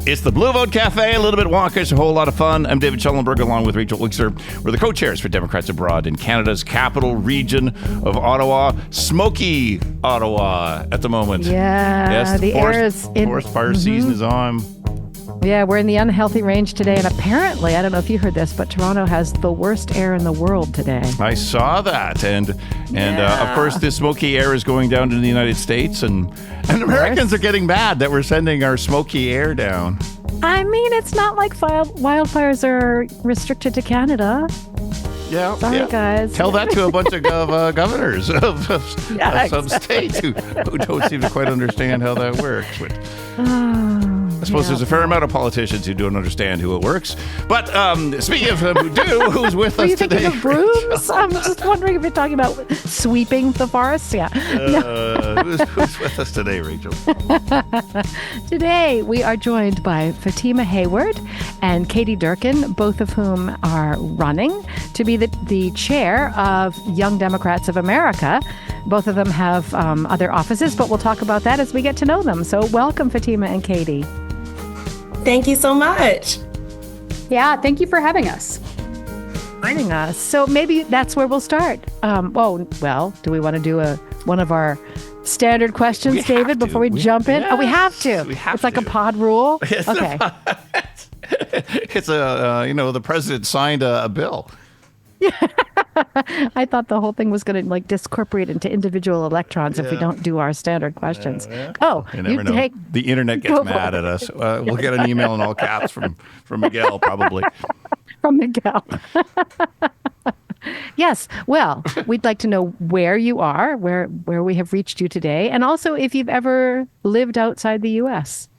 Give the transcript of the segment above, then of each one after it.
It's the Blue Vote Cafe, a little bit wonkish, a whole lot of fun. I'm David Schellenberg along with Rachel Wixer. We're the co-chairs for Democrats Abroad in Canada's capital region of Ottawa, smoky Ottawa at the moment. Yeah, yes, the air is in. Forest fire season is on. Yeah, we're in the unhealthy range today, and apparently, I don't know if you heard this, but Toronto has the worst air in the world today. I saw that, and of course, this smoky air is going down to the United States, and Americans are getting mad that we're sending our smoky air down. I mean, it's not like wildfires are restricted to Canada. Yeah, Sorry, guys. Tell that to a bunch of governors of some states who don't seem to quite understand how that works. But I suppose there's a fair amount of politicians who don't understand how it works. But speaking of who do, who's with us today? Are you thinking of brooms? I'm just wondering if you're talking about sweeping the forest. Yeah. Who's with us today, Rachel? Today, we are joined by Fatima Hayward and Katie Durkin, both of whom are running to be the chair of Young Democrats of America. Both of them have other offices, but we'll talk about that as we get to know them. So welcome, Fatima and Katie. Thank you so much. Yeah, thank you for having us. Joining us. So maybe that's where we'll start. Well, do we want to do one of our standard questions, David, before we jump in? Yes, oh, we have to. It's like a pod rule. It's okay. It's the president signed a bill. I thought the whole thing was going to discorporate into individual electrons if we don't do our standard questions. Oh, you never know. The internet gets mad at us. We'll get an email in all caps from Miguel, probably. From Miguel. Yes. Well, we'd like to know where you are, where we have reached you today, and also if you've ever lived outside the U.S.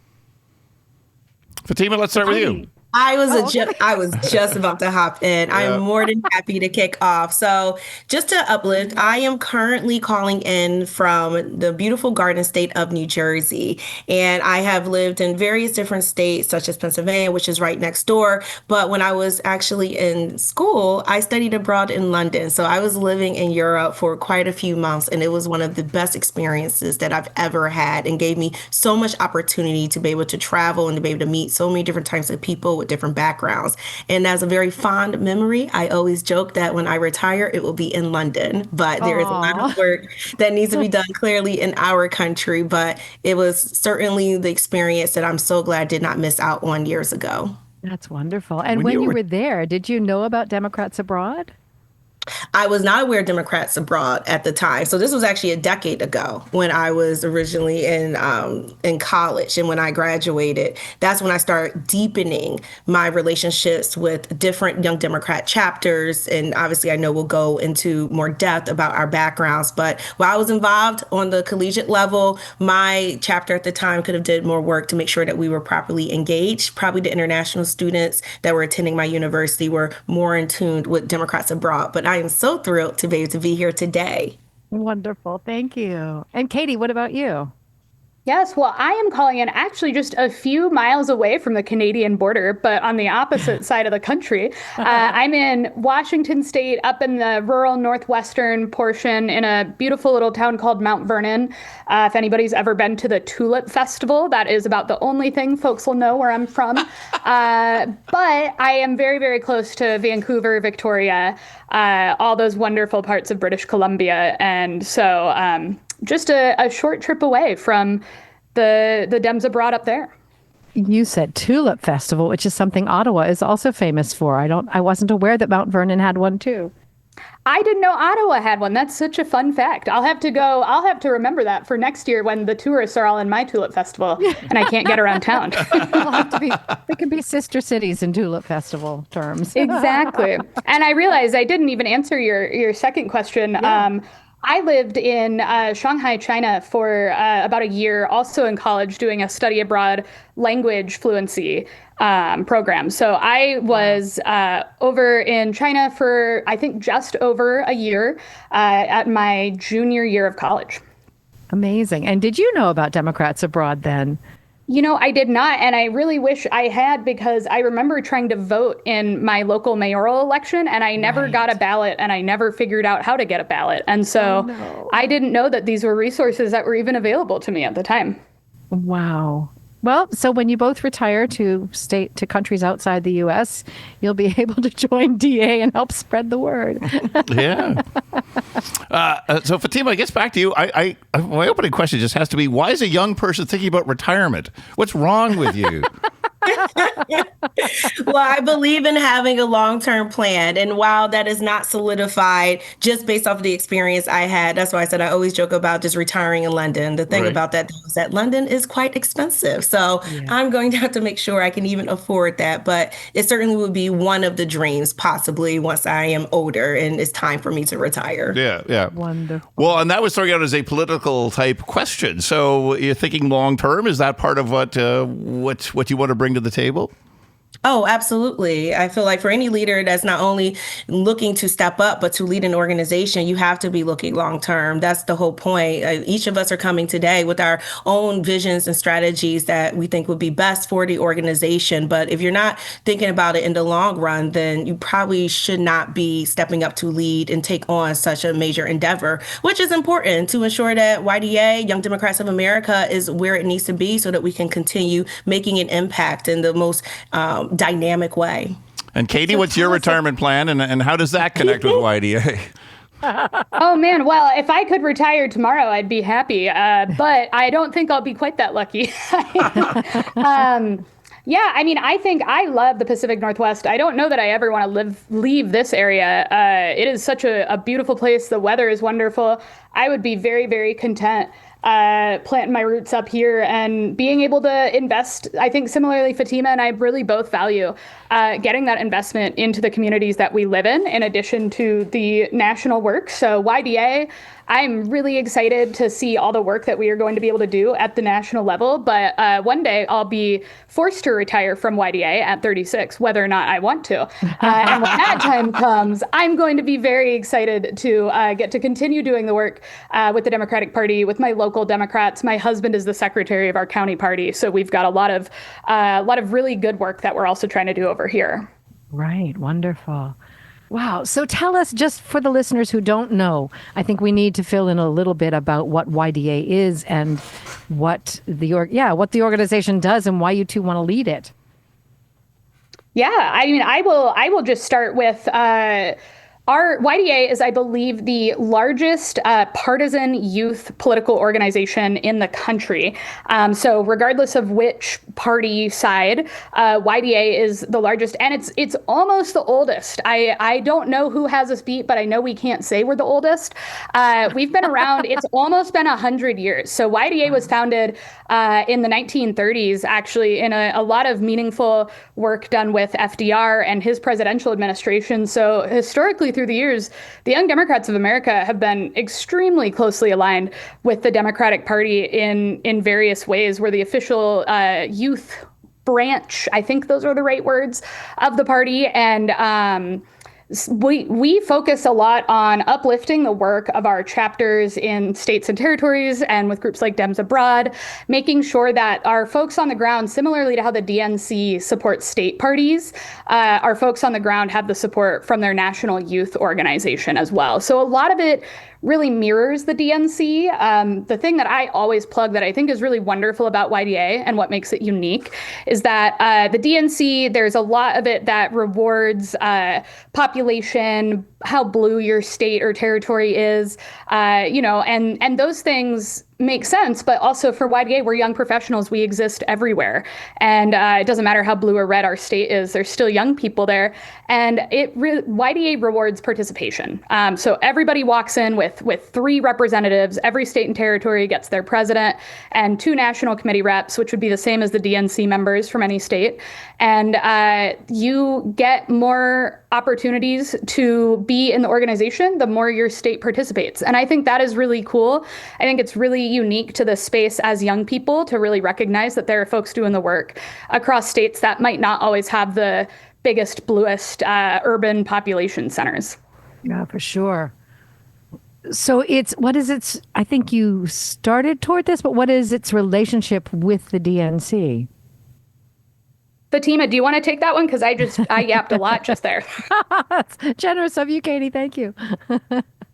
Fatima, let's start with you. I was just about to hop in. I am more than happy to kick off. So just to uplift, I am currently calling in from the beautiful Garden State of New Jersey. And I have lived in various different states, such as Pennsylvania, which is right next door. But when I was actually in school, I studied abroad in London. So I was living in Europe for quite a few months. And it was one of the best experiences that I've ever had and gave me so much opportunity to be able to travel and to be able to meet so many different types of people with different backgrounds. And as a very fond memory, I always joke that when I retire, it will be in London. But there is a lot of work that needs to be done clearly in our country. But it was certainly the experience that I'm so glad did not miss out on years ago. That's wonderful. And when you were there, did you know about Democrats Abroad? I was not aware of Democrats Abroad at the time. So this was actually a decade ago when I was originally in college. And when I graduated, that's when I started deepening my relationships with different Young Democrat chapters. And obviously, I know we'll go into more depth about our backgrounds. But while I was involved on the collegiate level, my chapter at the time could have did more work to make sure that we were properly engaged. Probably the international students that were attending my university were more in tune with Democrats Abroad. But I am so thrilled to be able to be here today. Wonderful. Thank you. And Katie, what about you? Yes, well, I am calling in actually just a few miles away from the Canadian border, but on the opposite side of the country. I'm in Washington State, up in the rural northwestern portion in a beautiful little town called Mount Vernon. If anybody's ever been to the Tulip Festival, that is about the only thing folks will know where I'm from. But I am very, very close to Vancouver, Victoria, all those wonderful parts of British Columbia. And so just a short trip away from the Dems Abroad up there. You said Tulip Festival, which is something Ottawa is also famous for. I wasn't aware that Mount Vernon had one too. I didn't know Ottawa had one. That's such a fun fact. I'll have to remember that for next year when the tourists are all in my Tulip Festival and I can't get around town. They can be sister cities in Tulip Festival terms. Exactly. And I realized I didn't even answer your second question. Yeah. I lived in Shanghai, China for about a year, also in college, doing a study abroad language fluency program. So I was over in China for, I think, just over a year at my junior year of college. Amazing. And did you know about Democrats Abroad then? You know, I did not, and I really wish I had, because I remember trying to vote in my local mayoral election, and I never got a ballot, and I never figured out how to get a ballot. And so I didn't know that these were resources that were even available to me at the time. Wow. Well, so when you both retire to countries outside the U.S., you'll be able to join DA and help spread the word. Yeah. So Fatima, I guess back to you. My opening question just has to be: why is a young person thinking about retirement? What's wrong with you? Well, I believe in having a long-term plan. And while that is not solidified just based off of the experience I had, that's why I said I always joke about just retiring in London. The thing about that is that London is quite expensive. So I'm going to have to make sure I can even afford that. But it certainly would be one of the dreams, possibly once I am older and it's time for me to retire. Yeah. Wonderful. Well, and that was throwing out as a political type question. So you're thinking long term. Is that part of what you want to bring to the table? Oh, absolutely. I feel like for any leader that's not only looking to step up, but to lead an organization, you have to be looking long term. That's the whole point. Each of us are coming today with our own visions and strategies that we think would be best for the organization. But if you're not thinking about it in the long run, then you probably should not be stepping up to lead and take on such a major endeavor, which is important to ensure that YDA, Young Democrats of America, is where it needs to be so that we can continue making an impact in the most dynamic way. And Katie, what's your retirement plan, and how does that connect with YDA? Oh, man. Well, if I could retire tomorrow, I'd be happy. But I don't think I'll be quite that lucky. Yeah, I mean, I think I love the Pacific Northwest. I don't know that I ever want to leave this area. It is such a beautiful place. The weather is wonderful. I would be very, very content planting my roots up here and being able to invest. I think similarly, Fatima and I really both value getting that investment into the communities that we live in addition to the national work. So YDA, I'm really excited to see all the work that we are going to be able to do at the national level. But one day I'll be forced to retire from YDA at 36, whether or not I want to. And when that time comes, I'm going to be very excited to get to continue doing the work with the Democratic Party, with my local Democrats. My husband is the secretary of our county party. So we've got a lot of really good work that we're also trying to do over here. Right. Wonderful. Wow. So tell us, just for the listeners who don't know, I think we need to fill in a little bit about what YDA is and what the organization does and why you two want to lead it. Yeah, I mean, I will just start with our YDA is, I believe, the largest partisan youth political organization in the country. So regardless of which party side, YDA is the largest, and it's almost the oldest. I don't know who has us beat, but I know we can't say we're the oldest. We've been around. It's almost been 100 years. So YDA was founded in the 1930s, actually, in a lot of meaningful work done with FDR and his presidential administration. So historically, through the years, the Young Democrats of America have been extremely closely aligned with the Democratic Party in various ways. We're the official youth branch, I think those are the right words, of the party. And we focus a lot on uplifting the work of our chapters in states and territories and with groups like Dems Abroad, making sure that our folks on the ground, similarly to how the DNC supports state parties, our folks on the ground have the support from their national youth organization as well. So a lot of it really mirrors the DNC. The thing that I always plug that I think is really wonderful about YDA and what makes it unique is that the DNC, there's a lot of it that rewards population, how blue your state or territory is, and those things make sense. But also for YDA, we're young professionals. We exist everywhere. And it doesn't matter how blue or red our state is, there's still young people there. And YDA rewards participation. So everybody walks in with 3 representatives. Every state and territory gets their president and 2 national committee reps, which would be the same as the DNC members from any state. And you get more opportunities to be in the organization the more your state participates. And I think that is really cool. I think it's really unique to the space as young people to really recognize that there are folks doing the work across states that might not always have the biggest, bluest urban population centers. Yeah, for sure. So I think you started toward this, but what is its relationship with the DNC? Fatima, do you want to take that one? Because I yapped a lot just there. That's generous of you, Katie. Thank you.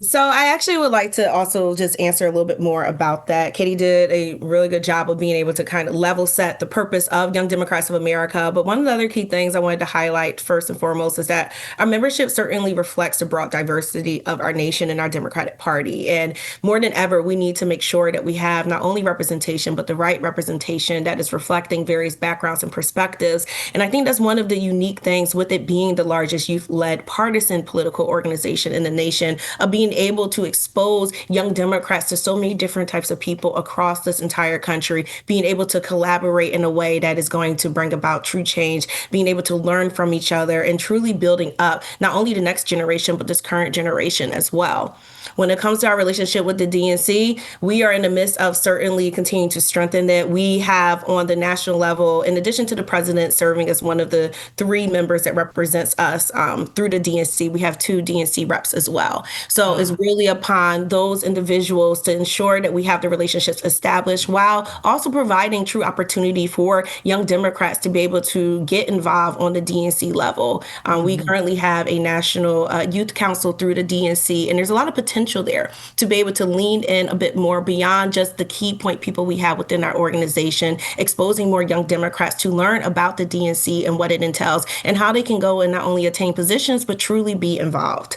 So I actually would like to also just answer a little bit more about that. Katie did a really good job of being able to kind of level set the purpose of Young Democrats of America. But one of the other key things I wanted to highlight first and foremost is that our membership certainly reflects the broad diversity of our nation and our Democratic Party. And more than ever, we need to make sure that we have not only representation, but the right representation that is reflecting various backgrounds and perspectives. And I think that's one of the unique things with it being the largest youth-led partisan political organization in the nation, of being able to expose young Democrats to so many different types of people across this entire country, being able to collaborate in a way that is going to bring about true change, being able to learn from each other and truly building up not only the next generation, but this current generation as well. When it comes to our relationship with the DNC, we are in the midst of certainly continuing to strengthen it. We have on the national level, in addition to the president serving as one of the 3 members that represents us through the DNC, we have 2 DNC reps as well. So it's really upon those individuals to ensure that we have the relationships established while also providing true opportunity for young Democrats to be able to get involved on the DNC level. We currently have a national youth council through the DNC, and there's a lot of potential there to be able to lean in a bit more beyond just the key point people we have within our organization, exposing more young Democrats to learn about the DNC and what it entails and how they can go and not only attain positions, but truly be involved.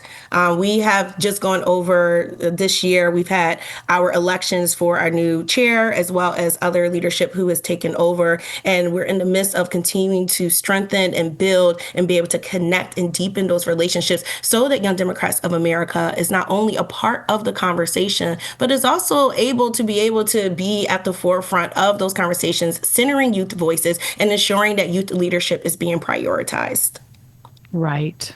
We have just gone over this year, we've had our elections for our new chair, as well as other leadership who has taken over. And we're in the midst of continuing to strengthen and build and be able to connect and deepen those relationships so that Young Democrats of America is not only a part of the conversation, but is also able to be at the forefront of those conversations, centering youth voices and ensuring that youth leadership is being prioritized. Right.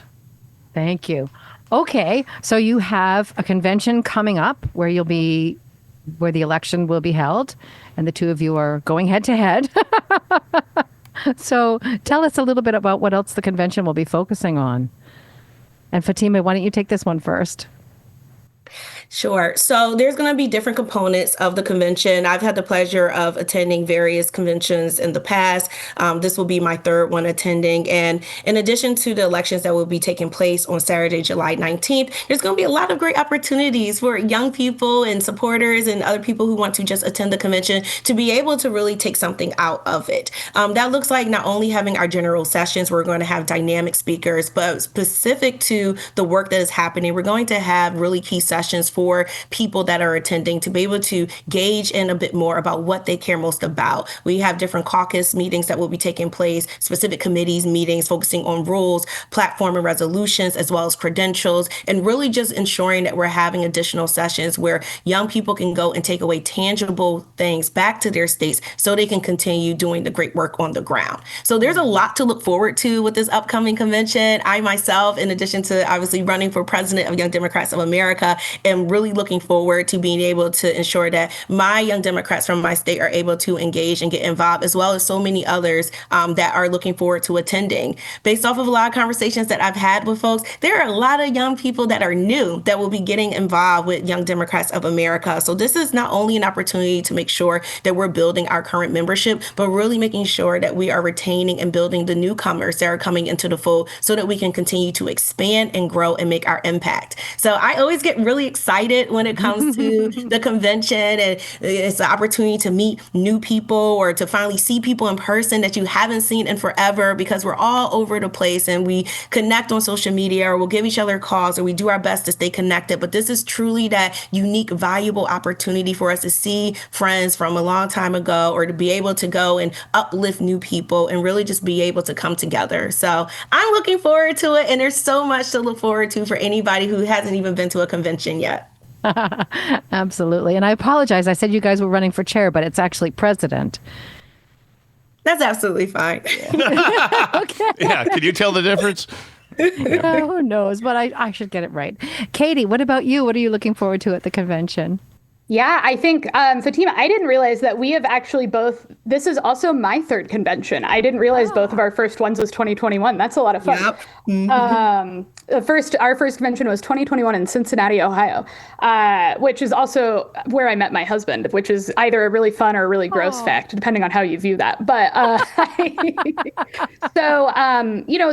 Thank you. Okay, so you have a convention coming up where the election will be held, and the two of you are going head to head. So tell us a little bit about what else the convention will be focusing on. And Fatima, why don't you take this one first? Sure. So there's going to be different components of the convention. I've had the pleasure of attending various conventions in the past. This will be my 3rd one attending. And in addition to the elections that will be taking place on Saturday, July 19th, there's going to be a lot of great opportunities for young people and supporters and other people who want to just attend the convention to be able to really take something out of it. That looks like not only having our general sessions, we're going to have dynamic speakers, but specific to the work that is happening, we're going to have really key sessions for people that are attending to be able to gauge in a bit more about what they care most about. We have different caucus meetings that will be taking place, specific committees meetings focusing on rules, platform and resolutions, as well as credentials, and really just ensuring that we're having additional sessions where young people can go and take away tangible things back to their states so they can continue doing the great work on the ground. So there's a lot to look forward to with this upcoming convention. I myself, in addition to obviously running for president of Young Democrats of America, am really looking forward to being able to ensure that my young Democrats from my state are able to engage and get involved, as well as so many others that are looking forward to attending. Based off of a lot of conversations that I've had with folks, there are a lot of young people that are new that will be getting involved with Young Democrats of America. So this is not only an opportunity to make sure that we're building our current membership, but really making sure that we are retaining and building the newcomers that are coming into the fold so that we can continue to expand and grow and make our impact. So I always get really excited when it comes to the convention, and it's an opportunity to meet new people or to finally see people in person that you haven't seen in forever, because we're all over the place and we connect on social media or we'll give each other calls or we do our best to stay connected. But this is truly that unique, valuable opportunity for us to see friends from a long time ago or to be able to go and uplift new people and really just be able to come together. So I'm looking forward to it. And there's so much to look forward to for anybody who hasn't even been to a convention yet. Absolutely. And I apologize. I said you guys were running for chair, but it's actually president. That's absolutely fine. Okay. Yeah. Can you tell the difference? Who knows? But I should get it right. Katie, what about you? What are you looking forward to at the convention? Yeah, I think, Fatima, I didn't realize that we have actually both, this is also my third convention. I didn't realize both of our first ones was 2021. That's a lot of fun. Yep. Mm-hmm. Our first convention was 2021 in Cincinnati, Ohio, which is also where I met my husband, which is either a really fun or a really gross fact, depending on how you view that. But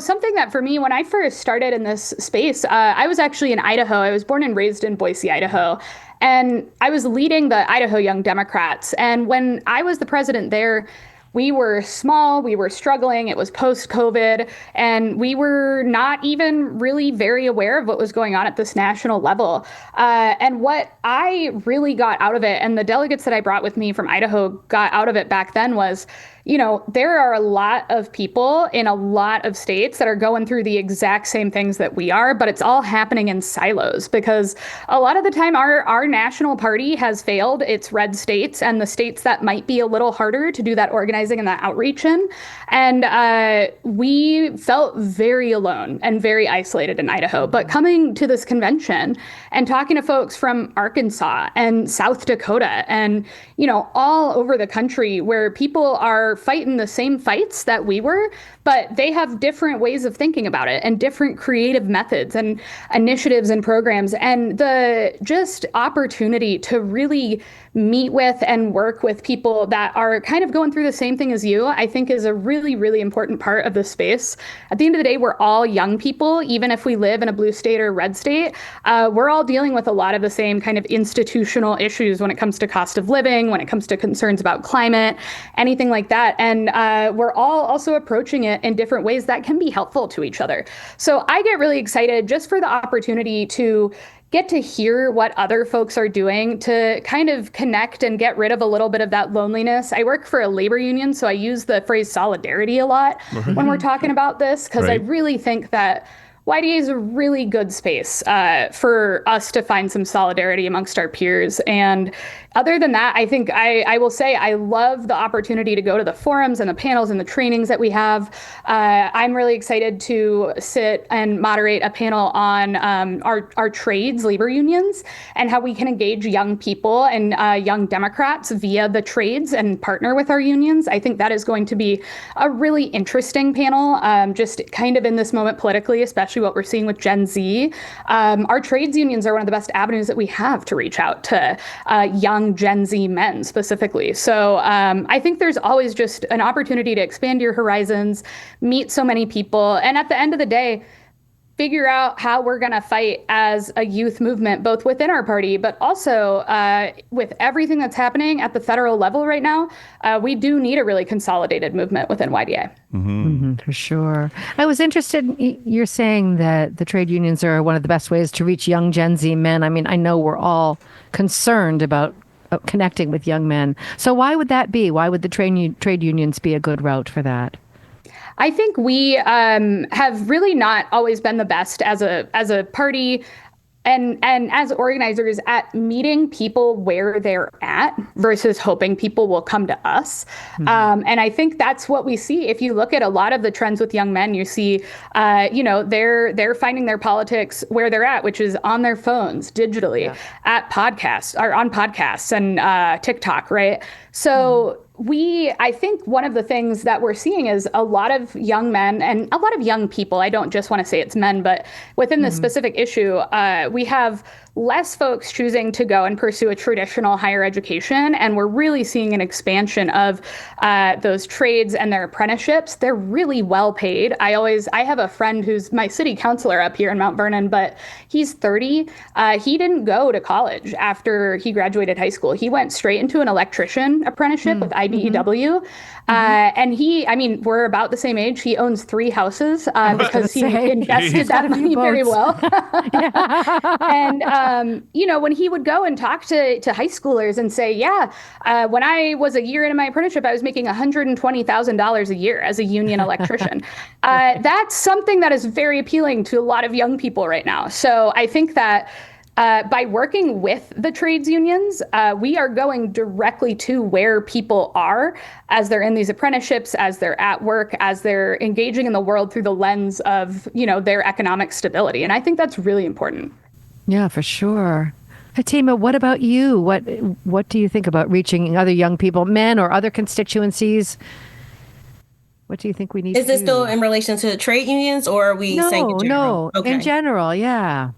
something that for me, when I first started in this space, I was actually in Idaho. I was born and raised in Boise, Idaho. And I was leading the Idaho Young Democrats. And when I was the president there, we were small, we were struggling, it was post-COVID, and we were not even really very aware of what was going on at this national level. And what I really got out of it, and the delegates that I brought with me from Idaho got out of it back then was, there are a lot of people in a lot of states that are going through the exact same things that we are, but it's all happening in silos because a lot of the time our national party has failed its red states and the states that might be a little harder to do that organizing and that outreach in. And we felt very alone and very isolated in Idaho. But coming to this convention and talking to folks from Arkansas and South Dakota and, all over the country where people are fighting the same fights that we were, but they have different ways of thinking about it and different creative methods and initiatives and programs. And the just opportunity to really meet with and work with people that are kind of going through the same thing as you, I think is a really, really important part of this space. At the end of the day, we're all young people, even if we live in a blue state or red state. We're all dealing with a lot of the same kind of institutional issues when it comes to cost of living, when it comes to concerns about climate, anything like that. And we're all also approaching it in different ways that can be helpful to each other. So I get really excited just for the opportunity to get to hear what other folks are doing to kind of connect and get rid of a little bit of that loneliness. I work for a labor union, so I use the phrase solidarity a lot when we're talking about this, because I really think that YDA is a really good space for us to find some solidarity amongst our peers. And other than that, I think I will say I love the opportunity to go to the forums and the panels and the trainings that we have. I'm really excited to sit and moderate a panel on our trades, labor unions, and how we can engage young people and young Democrats via the trades and partner with our unions. I think that is going to be a really interesting panel, just kind of in this moment politically, especially what we're seeing with Gen Z. Our trades unions are one of the best avenues that we have to reach out to young Gen Z men specifically. So I think there's always just an opportunity to expand your horizons, meet so many people, and at the end of the day, figure out how we're going to fight as a youth movement, both within our party, but also with everything that's happening at the federal level right now. We do need a really consolidated movement within YDA. For sure. I was interested, you're saying that the trade unions are one of the best ways to reach young Gen Z men. I mean, I know we're all concerned about connecting with young men. So why would that be? Why would the trade unions be a good route for that? I think we have really not always been the best as a party and as organizers at meeting people where they're at versus hoping people will come to us. And I think that's what we see. If you look at a lot of the trends with young men, you see, they're finding their politics where they're at, which is on their phones, digitally, at podcasts, or on podcasts and TikTok, right? So I think one of the things that we're seeing is a lot of young men and a lot of young people. I don't just want to say it's men, but within this specific issue, we have less folks choosing to go and pursue a traditional higher education. And we're really seeing an expansion of those trades and their apprenticeships. They're really well paid. I have a friend who's my city councilor up here in Mount Vernon, but he's 30. He didn't go to college after he graduated high school. He went straight into an electrician apprenticeship with IBEW. And we're about the same age. He owns 3 houses because he invested that money very well. And, when he would go and talk to high schoolers and say, when I was a year into my apprenticeship, I was making $120,000 a year as a union electrician. That's something that is very appealing to a lot of young people right now. So I think that by working with the trades unions, we are going directly to where people are as they're in these apprenticeships, as they're at work, as they're engaging in the world through the lens of, their economic stability. And I think that's really important. Yeah, for sure. Fatima, what about you? What do you think about reaching other young people, men or other constituencies? What do you think we need Is to this still do? in relation to trade unions, or are we saying in No, general? no, in Okay. general, yeah.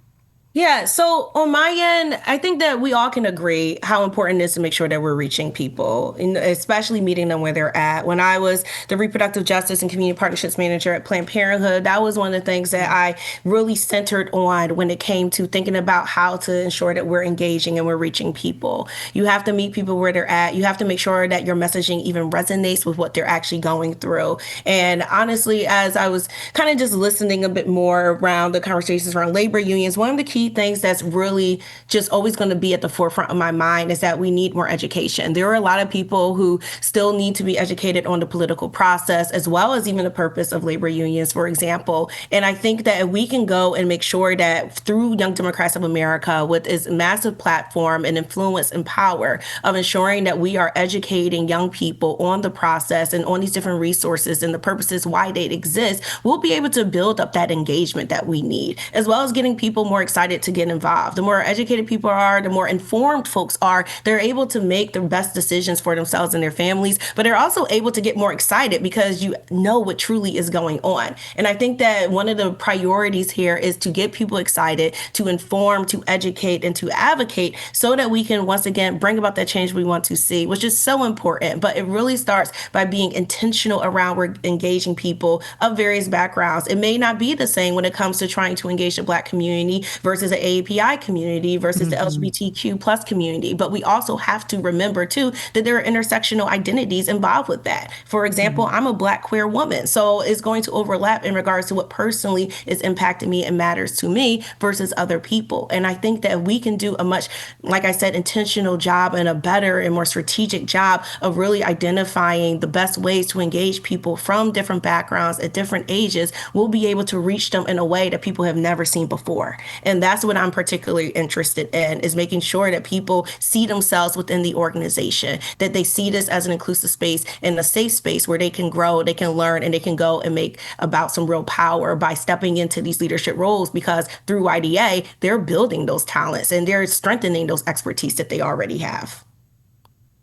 Yeah, so on my end, I think that we all can agree how important it is to make sure that we're reaching people, and especially meeting them where they're at. When I was the reproductive justice and community partnerships manager at Planned Parenthood, that was one of the things that I really centered on when it came to thinking about how to ensure that we're engaging and we're reaching people. You have to meet people where they're at. You have to make sure that your messaging even resonates with what they're actually going through. And honestly, as I was kind of just listening a bit more around the conversations around labor unions, one of the key things that's really just always going to be at the forefront of my mind is that we need more education. There are a lot of people who still need to be educated on the political process, as well as even the purpose of labor unions, for example. And I think that if we can go and make sure that through Young Democrats of America, with its massive platform and influence and power of ensuring that we are educating young people on the process and on these different resources and the purposes why they exist, we'll be able to build up that engagement that we need, as well as getting people more excited to get involved. The more educated people are, the more informed folks are, they're able to make the best decisions for themselves and their families, but they're also able to get more excited because you know what truly is going on. And I think that one of the priorities here is to get people excited, to inform, to educate, and to advocate so that we can once again bring about that change we want to see, which is so important. But it really starts by being intentional around we're engaging people of various backgrounds. It may not be the same when it comes to trying to engage the Black community versus the AAPI community versus the LGBTQ plus community. But we also have to remember too that there are intersectional identities involved with that. For example, I'm a Black queer woman, so it's going to overlap in regards to what personally is impacting me and matters to me versus other people. And I think that we can do a much, like I said, intentional job and a better and more strategic job of really identifying the best ways to engage people from different backgrounds at different ages. We'll be able to reach them in a way that people have never seen before. And that's what I'm particularly interested in, is making sure that people see themselves within the organization, that they see this as an inclusive space and a safe space where they can grow, they can learn, and they can go and make about some real power by stepping into these leadership roles, because through IDA, they're building those talents and they're strengthening those expertise that they already have.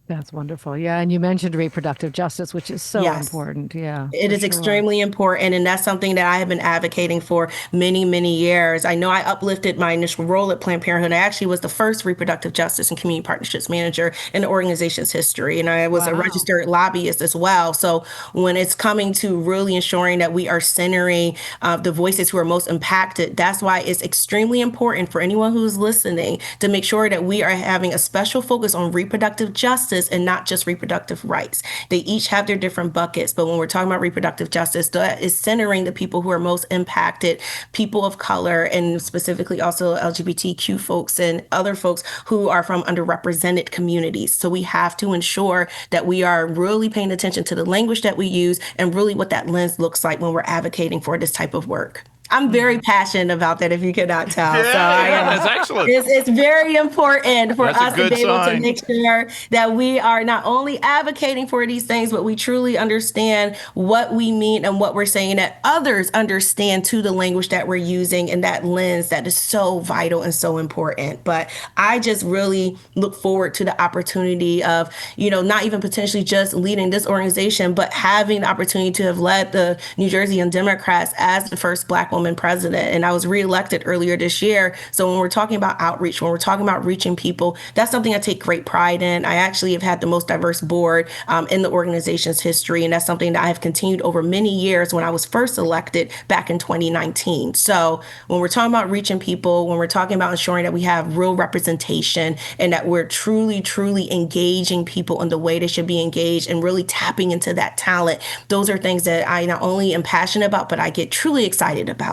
That's wonderful. Yeah. And you mentioned reproductive justice, which is so Yes. important. Yeah. It for is sure. extremely important, and that's something that I have been advocating for many, many years. I know I uplifted my initial role at Planned Parenthood. I actually was the first reproductive justice and community partnerships manager in the organization's history, and I was a Wow. registered lobbyist as well. So when it's coming to really ensuring that we are centering the voices who are most impacted, that's why it's extremely important for anyone who's listening to make sure that we are having a special focus on reproductive justice and not just reproductive rights. They each have their different buckets, but when we're talking about reproductive justice, that is centering the people who are most impacted, people of color, and specifically also LGBTQ folks and other folks who are from underrepresented communities. So we have to ensure that we are really paying attention to the language that we use and really what that lens looks like when we're advocating for this type of work. I'm very passionate about that, if you cannot tell. Yeah, so that's excellent. It's very important for That's a us to good be able to sign. make sure that we are not only advocating for these things, but we truly understand what we mean and what we're saying, that others understand too the language that we're using and that lens that is so vital and so important. But I just really look forward to the opportunity of, not even potentially just leading this organization, but having the opportunity to have led the New Jersey Young Democrats as the first Black woman president. And I was reelected earlier this year. So when we're talking about outreach, when we're talking about reaching people, that's something I take great pride in. I actually have had the most diverse board in the organization's history. And that's something that I have continued over many years when I was first elected back in 2019. So when we're talking about reaching people, when we're talking about ensuring that we have real representation and that we're truly, truly engaging people in the way they should be engaged and really tapping into that talent, those are things that I not only am passionate about, but I get truly excited about.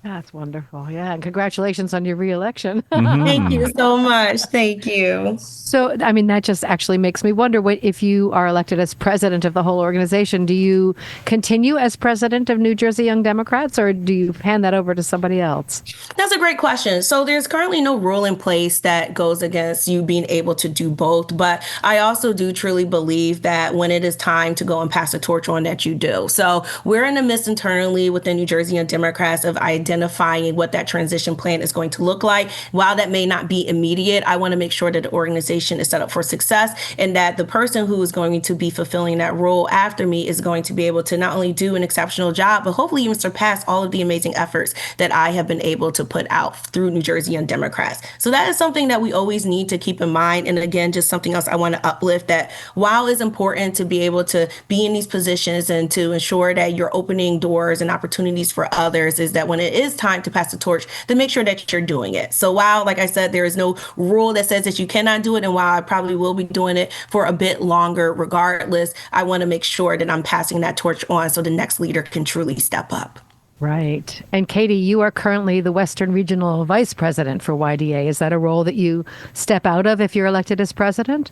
That's wonderful. Yeah. And congratulations on your reelection. Thank you so much. Thank you. So, I mean, that just actually makes me wonder, what if you are elected as president of the whole organization, do you continue as president of New Jersey Young Democrats, or do you hand that over to somebody else? That's a great question. So there's currently no rule in place that goes against you being able to do both. But I also do truly believe that when it is time to go and pass the torch on, that you do. So we're in the midst internally within New Jersey Young Democrats of identifying identifying what that transition plan is going to look like. While that may not be immediate, I want to make sure that the organization is set up for success and that the person who is going to be fulfilling that role after me is going to be able to not only do an exceptional job, but hopefully even surpass all of the amazing efforts that I have been able to put out through New Jersey Young Democrats. So that is something that we always need to keep in mind. And again, just something else I want to uplift, that while it's important to be able to be in these positions and to ensure that you're opening doors and opportunities for others, is that when it is time to pass the torch, to make sure that you're doing it. So while, like I said, there is no rule that says that you cannot do it, and while I probably will be doing it for a bit longer regardless, I want to make sure that I'm passing that torch on so the next leader can truly step up. Right. And Katie, you are currently the Western Regional Vice President for YDA. Is that a role that you step out of if you're elected as president?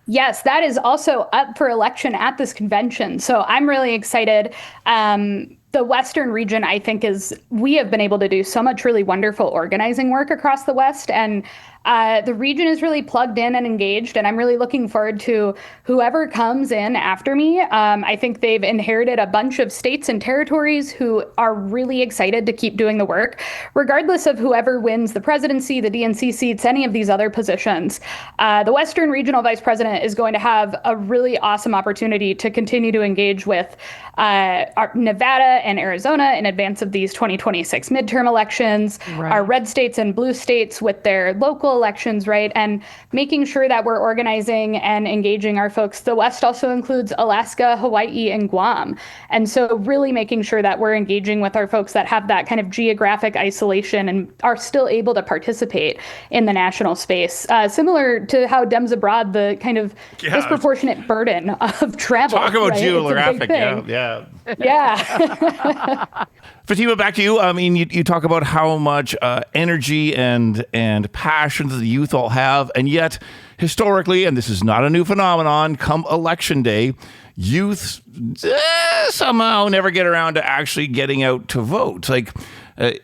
Yes, that is also up for election at this convention. So I'm really excited. The Western region, I think, we have been able to do so much really wonderful organizing work across the West. And the region is really plugged in and engaged. And I'm really looking forward to whoever comes in after me. I think they've inherited a bunch of states and territories who are really excited to keep doing the work, regardless of whoever wins the presidency, the DNC seats, any of these other positions. The Western Regional Vice President is going to have a really awesome opportunity to continue to engage with Nevada and Arizona in advance of these 2026 midterm elections, right. Our red states and blue states with their local elections, right? And making sure that we're organizing and engaging our folks. The West also includes Alaska, Hawaii, and Guam. And so really making sure that we're engaging with our folks that have that kind of geographic isolation and are still able to participate in the national space. Similar to how Dems Abroad, the kind of disproportionate burden of travel. Talk about right? geographic, Yeah. Fatima, back to you. I mean, you talk about how much energy and passion the youth all have, and yet historically, and this is not a new phenomenon, come election day, youth somehow never get around to actually getting out to vote. Like,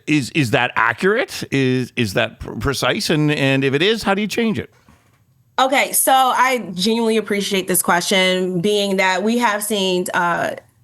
is that accurate? Is that precise? And if it is, how do you change it? Okay, so I genuinely appreciate this question, being that we have seen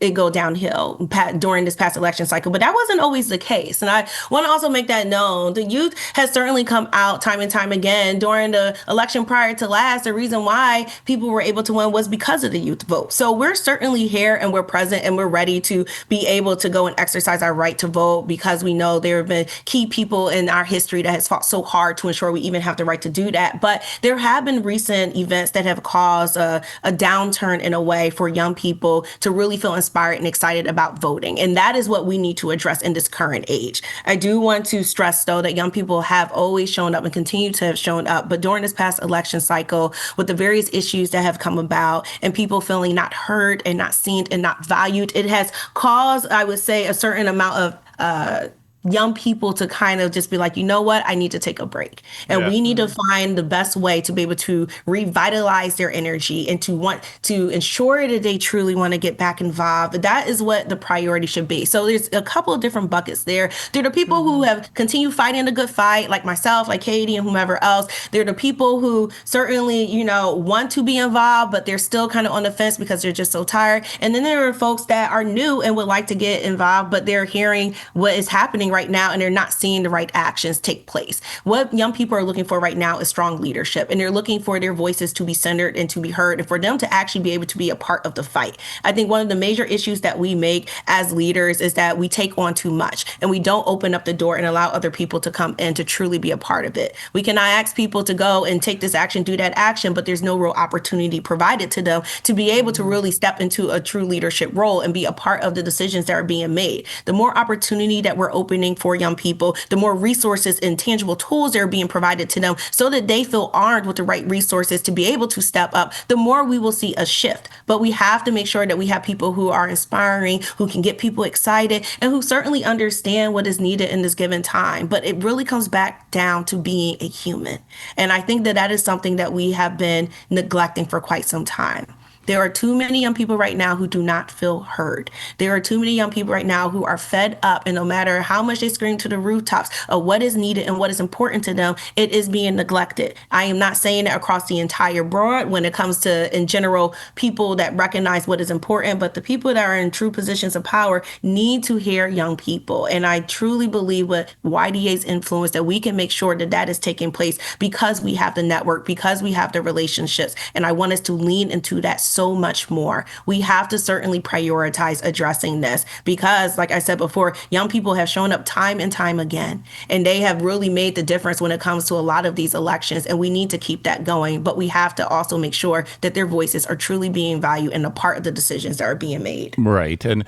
it go downhill during this past election cycle, but that wasn't always the case. And I want to also make that known. The youth has certainly come out time and time again. During the election prior to last, the reason why people were able to win was because of the youth vote. So we're certainly here and we're present and we're ready to be able to go and exercise our right to vote, because we know there have been key people in our history that has fought so hard to ensure we even have the right to do that. But there have been recent events that have caused a downturn in a way for young people to really feel inspired and excited about voting. And that is what we need to address in this current age. I do want to stress, though, that young people have always shown up and continue to have shown up. But during this past election cycle, with the various issues that have come about and people feeling not heard and not seen and not valued, it has caused, I would say, a certain amount of young people to kind of just be like, you know what, I need to take a break. And we need to find the best way to be able to revitalize their energy and to want to ensure that they truly want to get back involved. That is what the priority should be. So there's a couple of different buckets there. There are the people who have continued fighting the good fight, like myself, like Katie, and whomever else. There are the people who certainly, want to be involved, but they're still kind of on the fence because they're just so tired. And then there are folks that are new and would like to get involved, but they're hearing what is happening right now and they're not seeing the right actions take place. What young people are looking for right now is strong leadership, and they're looking for their voices to be centered and to be heard, and for them to actually be able to be a part of the fight. I think one of the major issues that we make as leaders is that we take on too much and we don't open up the door and allow other people to come in to truly be a part of it. We cannot ask people to go and take this action, do that action, but there's no real opportunity provided to them to be able to really step into a true leadership role and be a part of the decisions that are being made. The more opportunity that we're opening for young people, the more resources and tangible tools that are being provided to them so that they feel armed with the right resources to be able to step up, the more we will see a shift. But we have to make sure that we have people who are inspiring, who can get people excited, and who certainly understand what is needed in this given time. But it really comes back down to being a human. And I think that that is something that we have been neglecting for quite some time. There are too many young people right now who do not feel heard. There are too many young people right now who are fed up, and no matter how much they scream to the rooftops of what is needed and what is important to them, it is being neglected. I am not saying that across the entire board when it comes to, in general, people that recognize what is important, but the people that are in true positions of power need to hear young people. And I truly believe with YDA's influence that we can make sure that that is taking place because we have the network, because we have the relationships. And I want us to lean into that so much more. We have to certainly prioritize addressing this because, like I said before, young people have shown up time and time again, and they have really made the difference when it comes to a lot of these elections. And we need to keep that going, but we have to also make sure that their voices are truly being valued and a part of the decisions that are being made. Right. And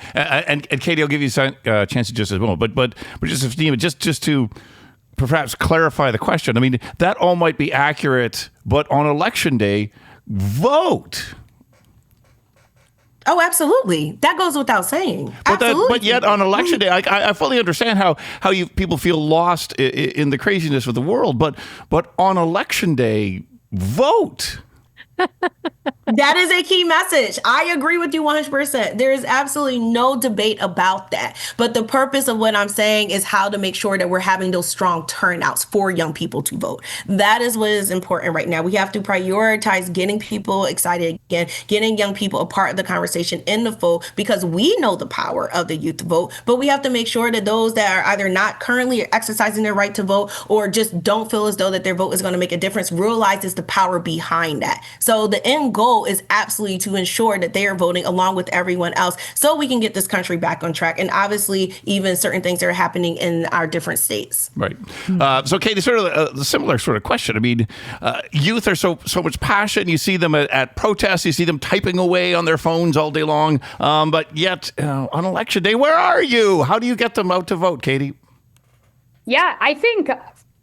Katie, I'll give you a chance to just as well, but just to perhaps clarify the question. I mean, that all might be accurate, but on election day, vote. Oh, absolutely. That goes without saying. Absolutely. But yet on election day, I fully understand how people feel lost in the craziness of the world. But on election day, vote. That is a key message. I agree with you 100%. There is absolutely no debate about that. But the purpose of what I'm saying is how to make sure that we're having those strong turnouts for young people to vote. That is what is important right now. We have to prioritize getting people excited again, getting young people a part of the conversation in the vote, because we know the power of the youth vote. But we have to make sure that those that are either not currently exercising their right to vote or just don't feel as though that their vote is going to make a difference realizes the power behind that. So the end goal is absolutely to ensure that they are voting along with everyone else so we can get this country back on track. And obviously, even certain things that are happening in our different states. Right. So, Katie, sort of a similar sort of question. I mean, youth are so much passion. You see them at protests. You see them typing away on their phones all day long. But yet, on election day, where are you? How do you get them out to vote, Katie? Yeah, I think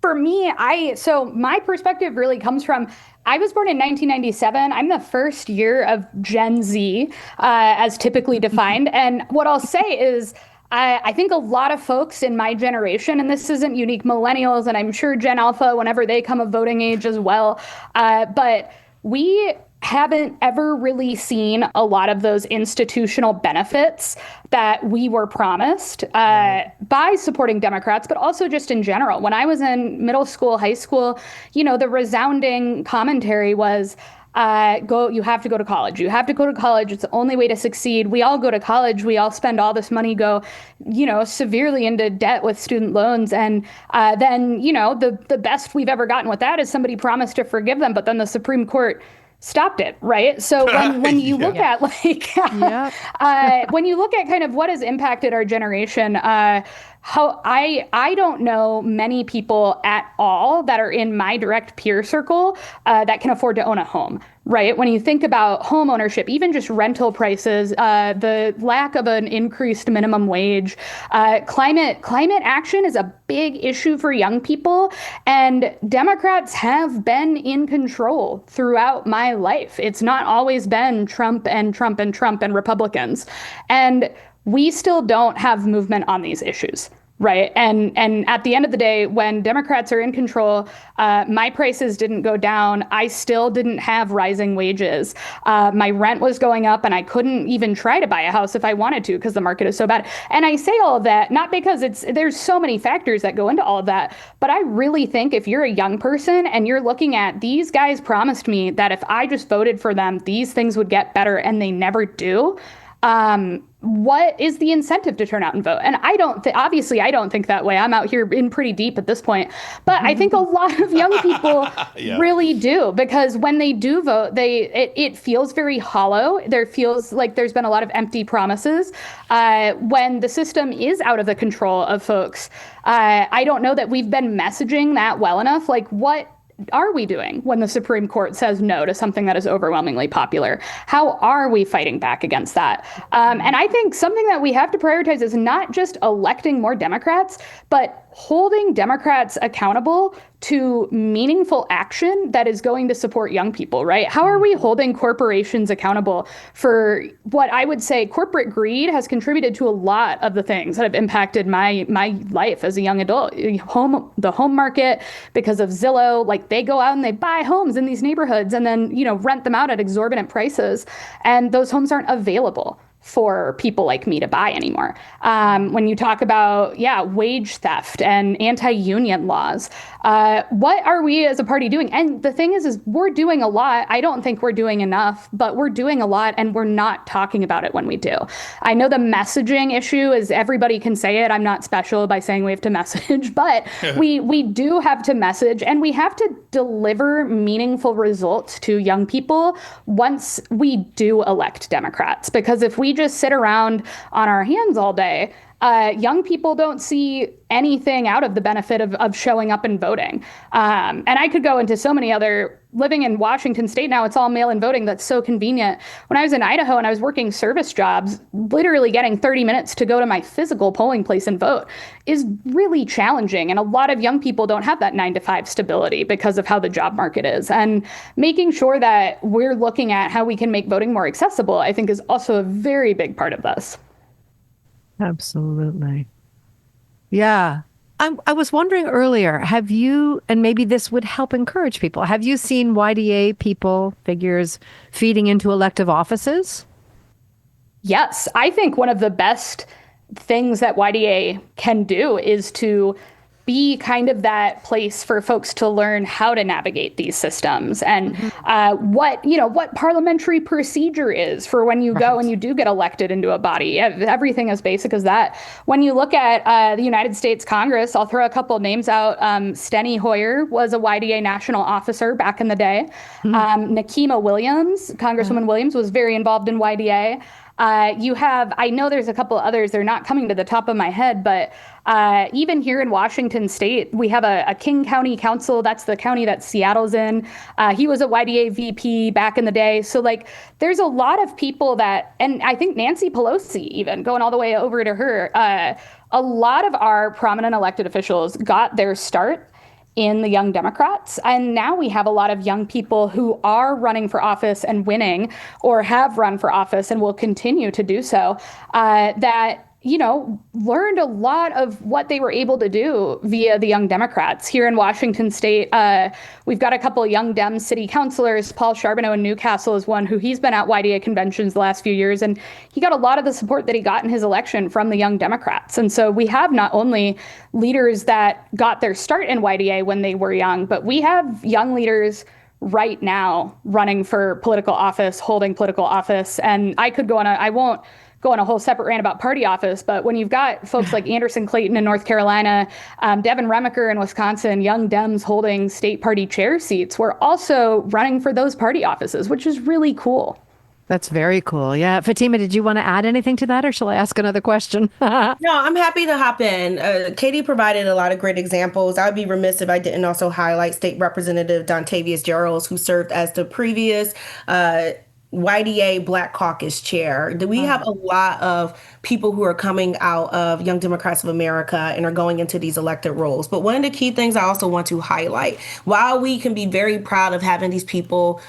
for me, so my perspective really comes from, I was born in 1997. I'm the first year of Gen Z, as typically defined. And what I'll say is, I think a lot of folks in my generation, and this isn't unique millennials, and I'm sure Gen Alpha, whenever they come of voting age as well, but we haven't ever really seen a lot of those institutional benefits that we were promised by supporting Democrats, but also just in general. When I was in middle school, high school, the resounding commentary was, you have to go to college. You have to go to college. It's the only way to succeed. We all go to college. We all spend all this money, go, severely into debt with student loans. And then, the best we've ever gotten with that is somebody promised to forgive them, but then the Supreme Court stopped it, right? So when you look at when you look at kind of what has impacted our generation, how I don't know many people at all that are in my direct peer circle that can afford to own a home, right? When you think about home ownership, even just rental prices, the lack of an increased minimum wage, climate action is a big issue for young people. And Democrats have been in control throughout my life. It's not always been Trump and Trump and Trump and Republicans. And we still don't have movement on these issues. Right. And at the end of the day, when Democrats are in control, my prices didn't go down. I still didn't have rising wages. My rent was going up and I couldn't even try to buy a house if I wanted to because the market is so bad. And I say all of that, not because there's so many factors that go into all of that, but I really think if you're a young person and you're looking at these guys promised me that if I just voted for them, these things would get better and they never do. What is the incentive to turn out and vote? And obviously I don't think that way. I'm out here in pretty deep at this point, but I think a lot of young people really do, because when they do vote, it feels very hollow. There feels like there's been a lot of empty promises. When the system is out of the control of folks, I don't know that we've been messaging that well enough. Like, what are we doing when the Supreme Court says no to something that is overwhelmingly popular? How are we fighting back against that? And I think something that we have to prioritize is not just electing more Democrats, but holding Democrats accountable to meaningful action that is going to support young people, right? How are we holding corporations accountable for what I would say corporate greed has contributed to a lot of the things that have impacted my life as a young adult? The home market, because of Zillow, like they go out and they buy homes in these neighborhoods and then, rent them out at exorbitant prices. And those homes aren't available for people like me to buy anymore. When you talk about, wage theft and anti-union laws, what are we as a party doing? And the thing is we're doing a lot. I don't think we're doing enough, but we're doing a lot and we're not talking about it when we do. I know the messaging issue is everybody can say it. I'm not special by saying we have to message, but we do have to message, and we have to deliver meaningful results to young people once we do elect Democrats. Because if we just sit around on our hands all day, young people don't see anything out of the benefit of showing up and voting. And I could go into so many other, living in Washington state now, it's all mail-in voting. That's so convenient. When I was in Idaho and I was working service jobs, literally getting 30 minutes to go to my physical polling place and vote is really challenging. And a lot of young people don't have that 9-to-5 stability because of how the job market is. And making sure that we're looking at how we can make voting more accessible, I think, is also a very big part of this. Absolutely. Yeah. I was wondering earlier, have you, and maybe this would help encourage people, have you seen YDA people, figures feeding into elective offices? Yes. I think one of the best things that YDA can do is to be kind of that place for folks to learn how to navigate these systems and what parliamentary procedure is for when you go and you do get elected into a body. Everything as basic as that. When you look at the United States Congress, I'll throw a couple of names out. Steny Hoyer was a YDA national officer back in the day. Nikema Williams, Congresswoman Williams, was very involved in YDA. You have, I know there's a couple of others, they're not coming to the top of my head, but even here in Washington state, we have a King County Council. That's the county that Seattle's in. He was a YDA VP back in the day. So there's a lot of people that, and I think Nancy Pelosi, even going all the way over to her, a lot of our prominent elected officials got their start in the Young Democrats. And now we have a lot of young people who are running for office and winning, or have run for office and will continue to do so, that learned a lot of what they were able to do via the Young Democrats. Here in Washington state, we've got a couple of Young Dem city councilors. Paul Charbonneau in Newcastle is one who he's been at YDA conventions the last few years, and he got a lot of the support that he got in his election from the Young Democrats. And so we have not only leaders that got their start in YDA when they were young, but we have young leaders right now running for political office, holding political office. And I could go on I won't go on a whole separate rant about party office, but when you've got folks like Anderson Clayton in North Carolina, Devin Remacher in Wisconsin, Young Dems holding state party chair seats, we're also running for those party offices, which is really cool. That's very cool. Yeah. Fatima, did you want to add anything to that, or shall I ask another question? No, I'm happy to hop in. Katie provided a lot of great examples. I would be remiss if I didn't also highlight State Representative Dontavius Geralds, who served as the previous YDA Black Caucus chair. We have a lot of people who are coming out of Young Democrats of America and are going into these elected roles. But one of the key things I also want to highlight, while we can be very proud of having these people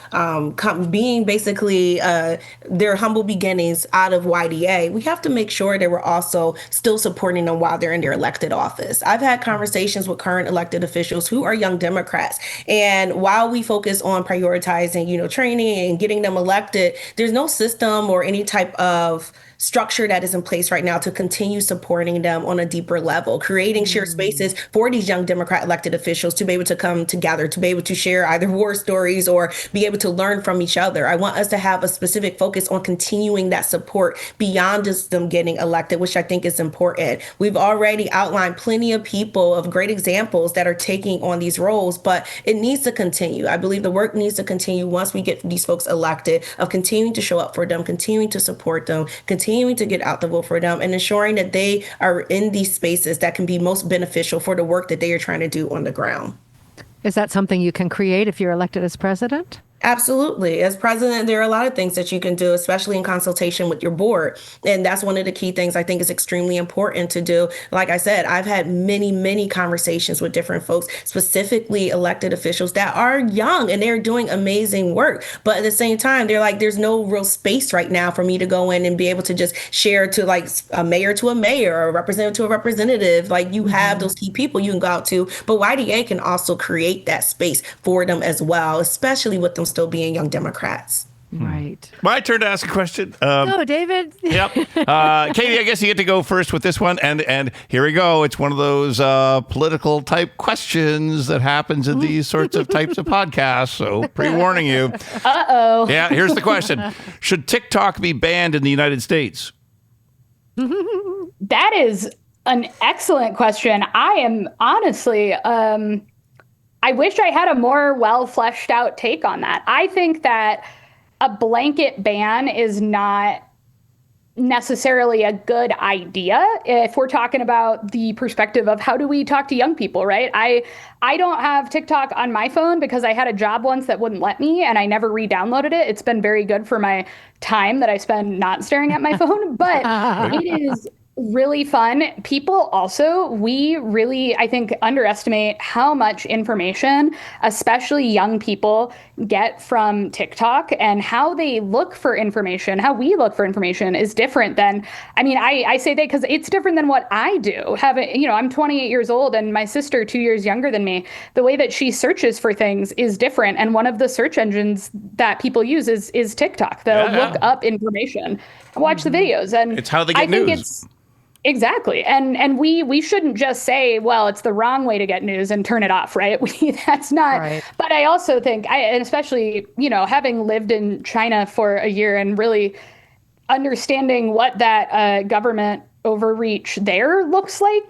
being basically their humble beginnings out of YDA, we have to make sure that we're also still supporting them while they're in their elected office. I've had conversations with current elected officials who are Young Democrats. And while we focus on prioritizing, training and getting them elected, there's no system or any type of structure that is in place right now to continue supporting them on a deeper level, creating shared spaces for these young Democrat elected officials to be able to come together, to be able to share either war stories or be able to learn from each other. I want us to have a specific focus on continuing that support beyond just them getting elected, which I think is important. We've already outlined plenty of people of great examples that are taking on these roles, but it needs to continue. I believe the work needs to continue once we get these folks elected, of continuing to show up for them, continuing to support them, continuing to get out the vote for them, and ensuring that they are in these spaces that can be most beneficial for the work that they are trying to do on the ground. Is that something you can create if you're elected as president? Absolutely. As president, there are a lot of things that you can do, especially in consultation with your board. And that's one of the key things I think is extremely important to do. Like I said, I've had many, many conversations with different folks, specifically elected officials that are young and they're doing amazing work. But at the same time, they're like, there's no real space right now for me to go in and be able to just share to like a mayor or a representative to a representative. Like you have those key people you can go out to, but YDA can also create that space for them as well, especially with them still being young Democrats. Right. My turn to ask a question. Go, David. Yep. Katie, I guess you get to go first with this one. And here we go. It's one of those political type questions that happens in these sorts of types of podcasts. So pre-warning you. Uh-oh. Yeah, here's the question. Should TikTok be banned in the United States? That is an excellent question. I am honestly, I wish I had a more well fleshed out take on that. I think that a blanket ban is not necessarily a good idea if we're talking about the perspective of how do we talk to young people, right? I don't have TikTok on my phone because I had a job once that wouldn't let me and I never re-downloaded it. It's been very good for my time that I spend not staring at my phone, but it is really fun. People also, we really, I think, underestimate how much information, especially young people, get from TikTok and how they look for information, how we look for information is different than, I mean, I say that because it's different than what I do. I'm 28 years old and my sister 2 years younger than me. The way that she searches for things is different. And one of the search engines that people use is TikTok. They'll look up information, watch the videos. And it's how they get news. Exactly. And we shouldn't just say, well, it's the wrong way to get news and turn it off, right? That's not. Right. But I also think, and especially, having lived in China for a year and really understanding what that government overreach there looks like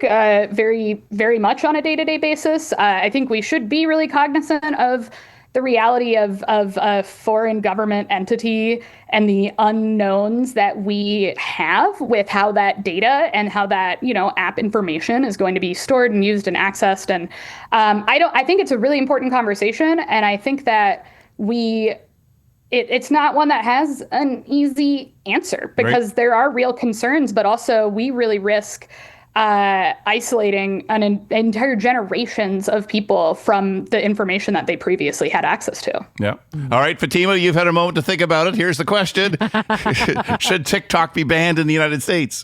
very, very much on a day-to-day basis, I think we should be really cognizant of the reality of a foreign government entity and the unknowns that we have with how that data and how that, app information is going to be stored and used and accessed. And I think it's a really important conversation. And I think that it's not one that has an easy answer because there are real concerns, but also we really risk isolating entire generations of people from the information that they previously had access to. Yeah. All right, Fatima, you've had a moment to think about it. Here's the question. Should TikTok be banned in the United States?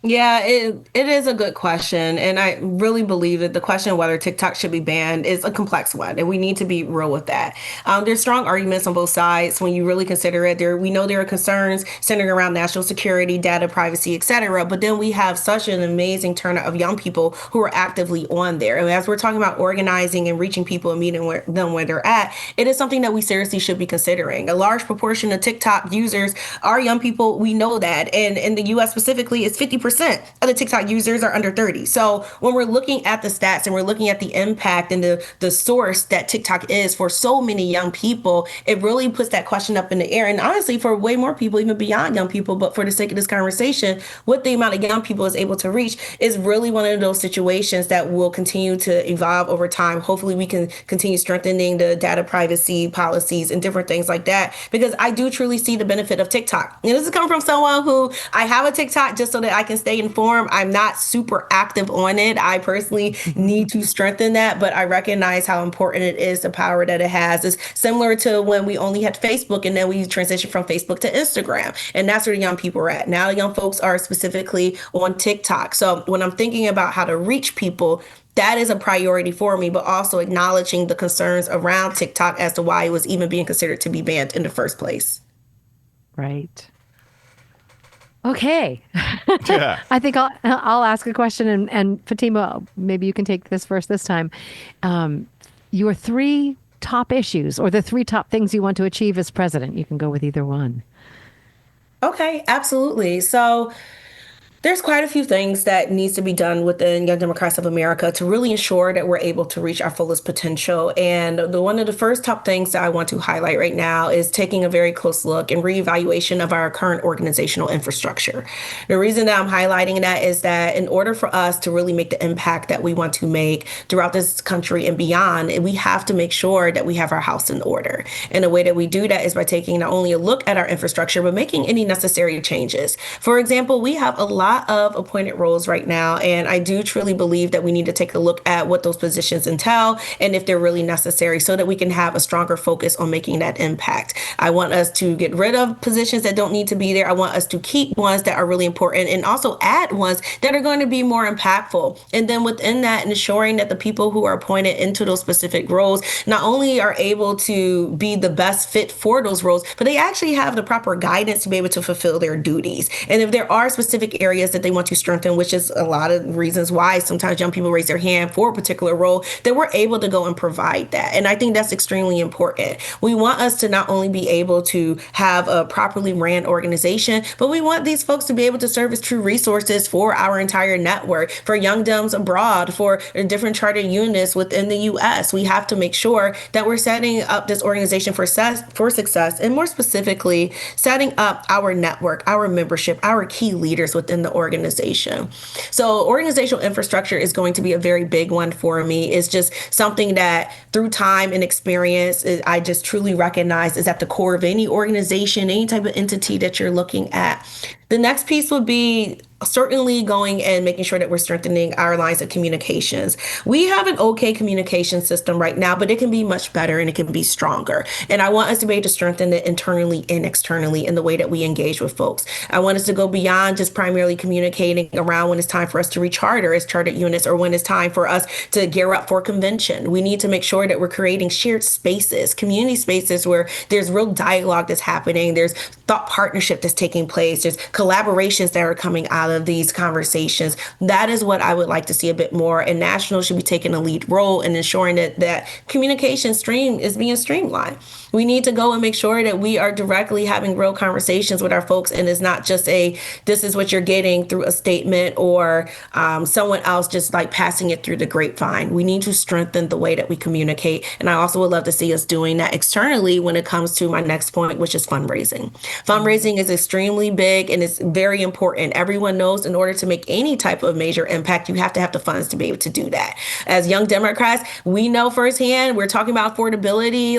Yeah, it is a good question. And I really believe that the question of whether TikTok should be banned is a complex one. And we need to be real with that. There's strong arguments on both sides when you really consider it. We know there are concerns centered around national security, data privacy, et cetera. But then we have such an amazing turnout of young people who are actively on there. And as we're talking about organizing and reaching people and meeting them where they're at, it is something that we seriously should be considering. A large proportion of TikTok users are young people. We know that. And in the U.S. specifically, it's 50% of the TikTok users are under 30. So when we're looking at the stats and we're looking at the impact and the source that TikTok is for so many young people, it really puts that question up in the air. And honestly, for way more people, even beyond young people, but for the sake of this conversation, what the amount of young people is able to reach is really one of those situations that will continue to evolve over time. Hopefully we can continue strengthening the data privacy policies and different things like that, because I do truly see the benefit of TikTok. And this is coming from someone who I have a TikTok just so that I can stay informed. I'm not super active on it. I personally need to strengthen that, but I recognize how important it is, the power that it has. It's similar to when we only had Facebook and then we transitioned from Facebook to Instagram. And that's where the young people are at. Now the young folks are specifically on TikTok. So when I'm thinking about how to reach people, that is a priority for me, but also acknowledging the concerns around TikTok as to why it was even being considered to be banned in the first place. Right. Okay. Yeah. I think I'll ask a question, and Fatima, maybe you can take this first this time. Your three top issues or the three top things you want to achieve as president. You can go with either one. Okay, absolutely. So There's quite a few things that needs to be done within Young Democrats of America to really ensure that we're able to reach our fullest potential. And one of the first top things that I want to highlight right now is taking a very close look and reevaluation of our current organizational infrastructure. The reason that I'm highlighting that is that in order for us to really make the impact that we want to make throughout this country and beyond, we have to make sure that we have our house in order. And the way that we do that is by taking not only a look at our infrastructure, but making any necessary changes. For example, we have a lot of appointed roles right now, and I do truly believe that we need to take a look at what those positions entail and if they're really necessary so that we can have a stronger focus on making that impact. I want us to get rid of positions that don't need to be there. I want us to keep ones that are really important and also add ones that are going to be more impactful. And then within that, ensuring that the people who are appointed into those specific roles not only are able to be the best fit for those roles, but they actually have the proper guidance to be able to fulfill their duties. And if there are specific areas that they want to strengthen, which is a lot of reasons why sometimes young people raise their hand for a particular role, that we're able to go and provide that. And I think that's extremely important. We want us to not only be able to have a properly ran organization, but we want these folks to be able to serve as true resources for our entire network, for young Dems abroad, for different charter units within the U.S. We have to make sure that we're setting up this organization for success, and more specifically, setting up our network, our membership, our key leaders within the organization. So organizational infrastructure is going to be a very big one for me. It's just something that through time and experience, I just truly recognize is at the core of any organization, any type of entity that you're looking at. The next piece would be certainly going and making sure that we're strengthening our lines of communications. We have an okay communication system right now, but it can be much better and it can be stronger. And I want us to be able to strengthen it internally and externally in the way that we engage with folks. I want us to go beyond just primarily communicating around when it's time for us to recharter as chartered units or when it's time for us to gear up for convention. We need to make sure that we're creating shared spaces, community spaces where there's real dialogue that's happening. There's thought partnership that's taking place. There's collaborations that are coming out of these conversations. That is what I would like to see a bit more. And national should be taking a lead role in ensuring that communication stream is being streamlined. We need to go and make sure that we are directly having real conversations with our folks. And it's not just this is what you're getting through a statement or someone else just like passing it through the grapevine. We need to strengthen the way that we communicate. And I also would love to see us doing that externally when it comes to my next point, which is fundraising. Fundraising is extremely big and it's very important. Everyone knows in order to make any type of major impact, you have to have the funds to be able to do that. As young Democrats, we know firsthand, we're talking about affordability,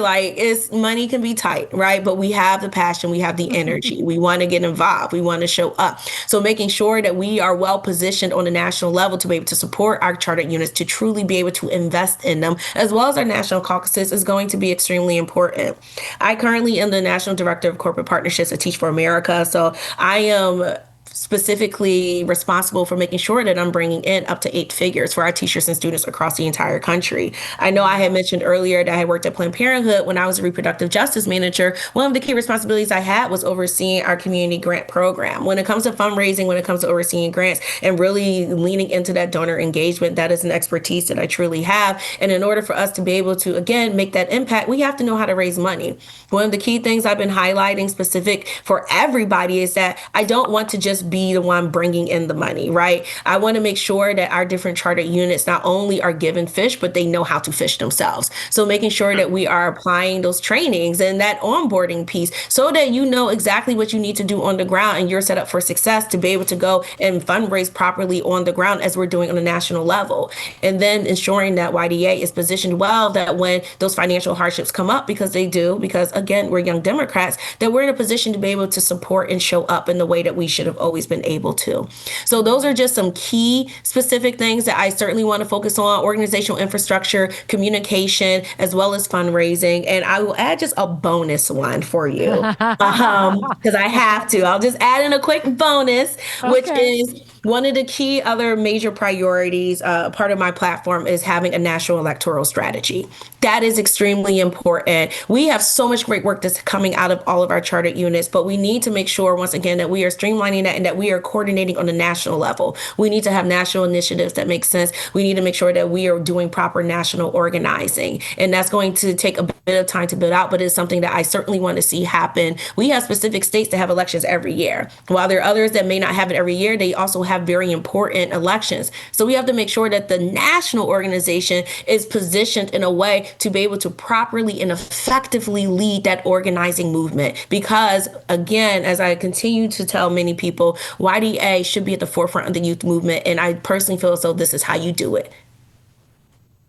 money can be tight, right? But we have the passion, we have the energy, we want to get involved, we want to show up. So making sure that we are well positioned on a national level to be able to support our chartered units, to truly be able to invest in them, as well as our national caucuses is going to be extremely important. I currently am the National Director of Corporate Partnerships at Teach for America. So I am specifically responsible for making sure that I'm bringing in up to 8 figures for our teachers and students across the entire country. I know I had mentioned earlier that I worked at Planned Parenthood when I was a reproductive justice manager. One of the key responsibilities I had was overseeing our community grant program. When it comes to fundraising, when it comes to overseeing grants and really leaning into that donor engagement, that is an expertise that I truly have. And in order for us to be able to, again, make that impact, we have to know how to raise money. One of the key things I've been highlighting specific for everybody is that I don't want to just be the one bringing in the money, right? I want to make sure that our different chartered units not only are given fish, but they know how to fish themselves. So making sure that we are applying those trainings and that onboarding piece so that you know exactly what you need to do on the ground and you're set up for success to be able to go and fundraise properly on the ground as we're doing on a national level. And then ensuring that YDA is positioned well, that when those financial hardships come up, because they do, because again, we're young Democrats, that we're in a position to be able to support and show up in the way that we should have always been able to. So those are just some key specific things that I certainly want to focus on: organizational infrastructure, communication, as well as fundraising. And I will add just a bonus one for you because I have to. I'll just add in a quick bonus, which is one of the key other major priorities. Part of my platform is having a national electoral strategy. That is extremely important. We have so much great work that's coming out of all of our chartered units, but we need to make sure, once again, that we are streamlining that and that we are coordinating on a national level. We need to have national initiatives that make sense. We need to make sure that we are doing proper national organizing. And that's going to take a bit of time to build out, but it's something that I certainly want to see happen. We have specific states that have elections every year. While there are others that may not have it every year, they also have very important elections. So we have to make sure that the national organization is positioned in a way to be able to properly and effectively lead that organizing movement. Because again, as I continue to tell many people, YDA should be at the forefront of the youth movement. And I personally feel as though this is how you do it.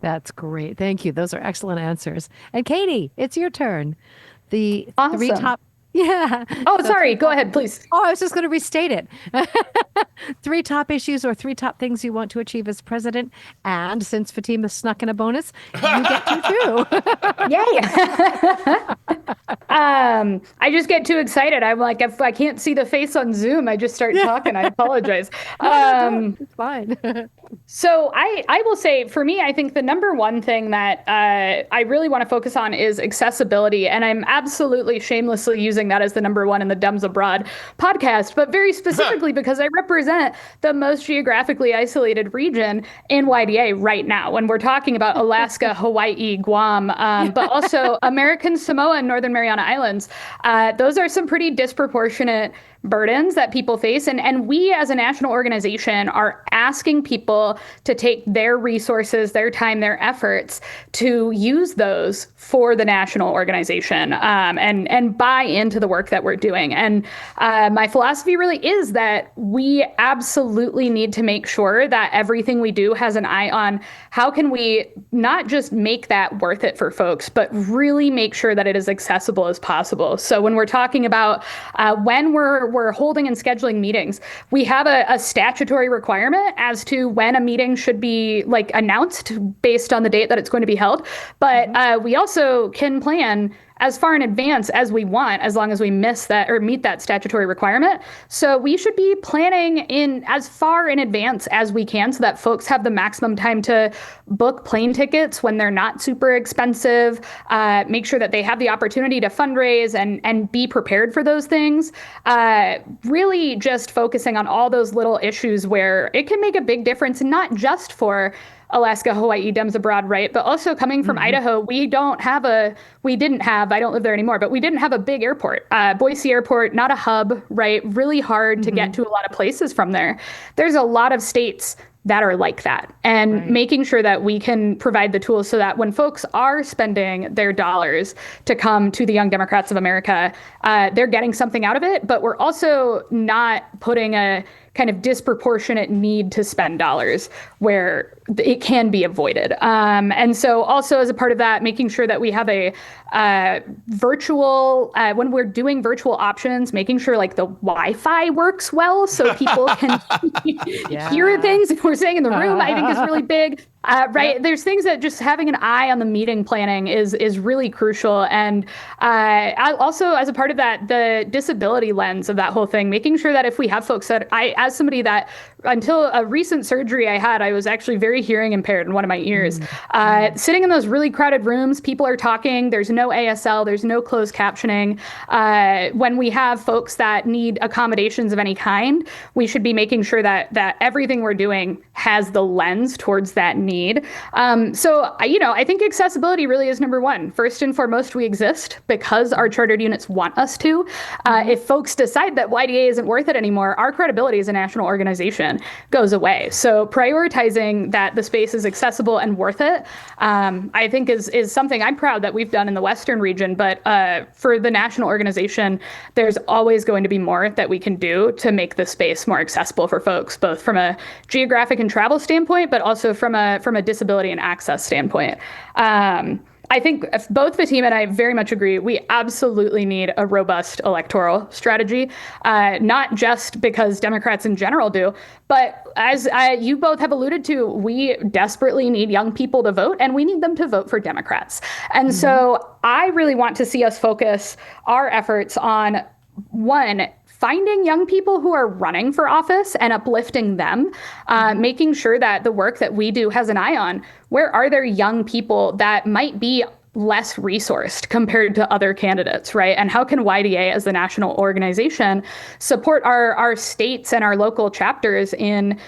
That's great. Thank you. Those are excellent answers. And Katie, it's your turn. The awesome. three top. Yeah. Oh, sorry. Go ahead, please. Oh, I was just going to restate it. 3 top issues or 3 top things you want to achieve as president. And since Fatima snuck in a bonus, you get to too. Yay. I just get too excited. I'm like, if I can't see the face on Zoom, I just start talking. I apologize. No, it's fine. So I will say, for me, I think the number one thing that I really want to focus on is accessibility. And I'm absolutely shamelessly using that as the number one in the Dems Abroad podcast, but very specifically because I represent the most geographically isolated region in YDA right now. When we're talking about Alaska, Hawaii, Guam, but also American Samoa and Northern Mariana Islands, those are some pretty disproportionate burdens that people face. And we as a national organization are asking people to take their resources, their time, their efforts to use those for the national organization and buy into the work that we're doing. And my philosophy really is that we absolutely need to make sure that everything we do has an eye on how can we not just make that worth it for folks, but really make sure that it is accessible as possible. So when we're talking about when we're holding and scheduling meetings, we have a statutory requirement as to when a meeting should be like announced based on the date that it's going to be held. But we also can plan as far in advance as we want, as long as we miss that or meet that statutory requirement. So we should be planning in as far in advance as we can so that folks have the maximum time to book plane tickets when they're not super expensive, make sure that they have the opportunity to fundraise and be prepared for those things. Really just focusing on all those little issues where it can make a big difference, not just for Alaska, Hawaii, Dems Abroad, right? But also coming from Idaho, we didn't have, I don't live there anymore, but we didn't have a big airport. Boise Airport, not a hub, right? Really hard to get to a lot of places from there. There's a lot of states that are like that. And making sure that we can provide the tools so that when folks are spending their dollars to come to the Young Democrats of America, they're getting something out of it, but we're also not putting a kind of disproportionate need to spend dollars where it can be avoided. And so also as a part of that, making sure that we have a virtual, when we're doing virtual options, making sure like the Wi-Fi works well so people can hear things we're saying in the room, I think is really big. Right. There's things that just having an eye on the meeting planning is really crucial. And I also, as a part of that, the disability lens of that whole thing, making sure that if we have folks that as somebody that until a recent surgery I had, I was actually very hearing impaired in one of my ears. Sitting in those really crowded rooms, people are talking, there's no ASL, there's no closed captioning. When we have folks that need accommodations of any kind, we should be making sure that everything we're doing has the lens towards that need. So, I think accessibility really is number one. First and foremost, we exist because our chartered units want us to. If folks decide that YDA isn't worth it anymore, our credibility as a national organization goes away. So prioritizing that the space is accessible and worth it, I think is something I'm proud that we've done in the Western region. But for the national organization, there's always going to be more that we can do to make the space more accessible for folks, both from a geographic and travel standpoint, but also from a disability and access standpoint. I think both Fatima and I very much agree. We absolutely need a robust electoral strategy, not just because Democrats in general do, but as you both have alluded to, we desperately need young people to vote, and we need them to vote for Democrats. And so I really want to see us focus our efforts on, one, finding young people who are running for office and uplifting them, making sure that the work that we do has an eye on where are there young people that might be less resourced compared to other candidates, right? And how can YDA as the national organization support our states and our local chapters in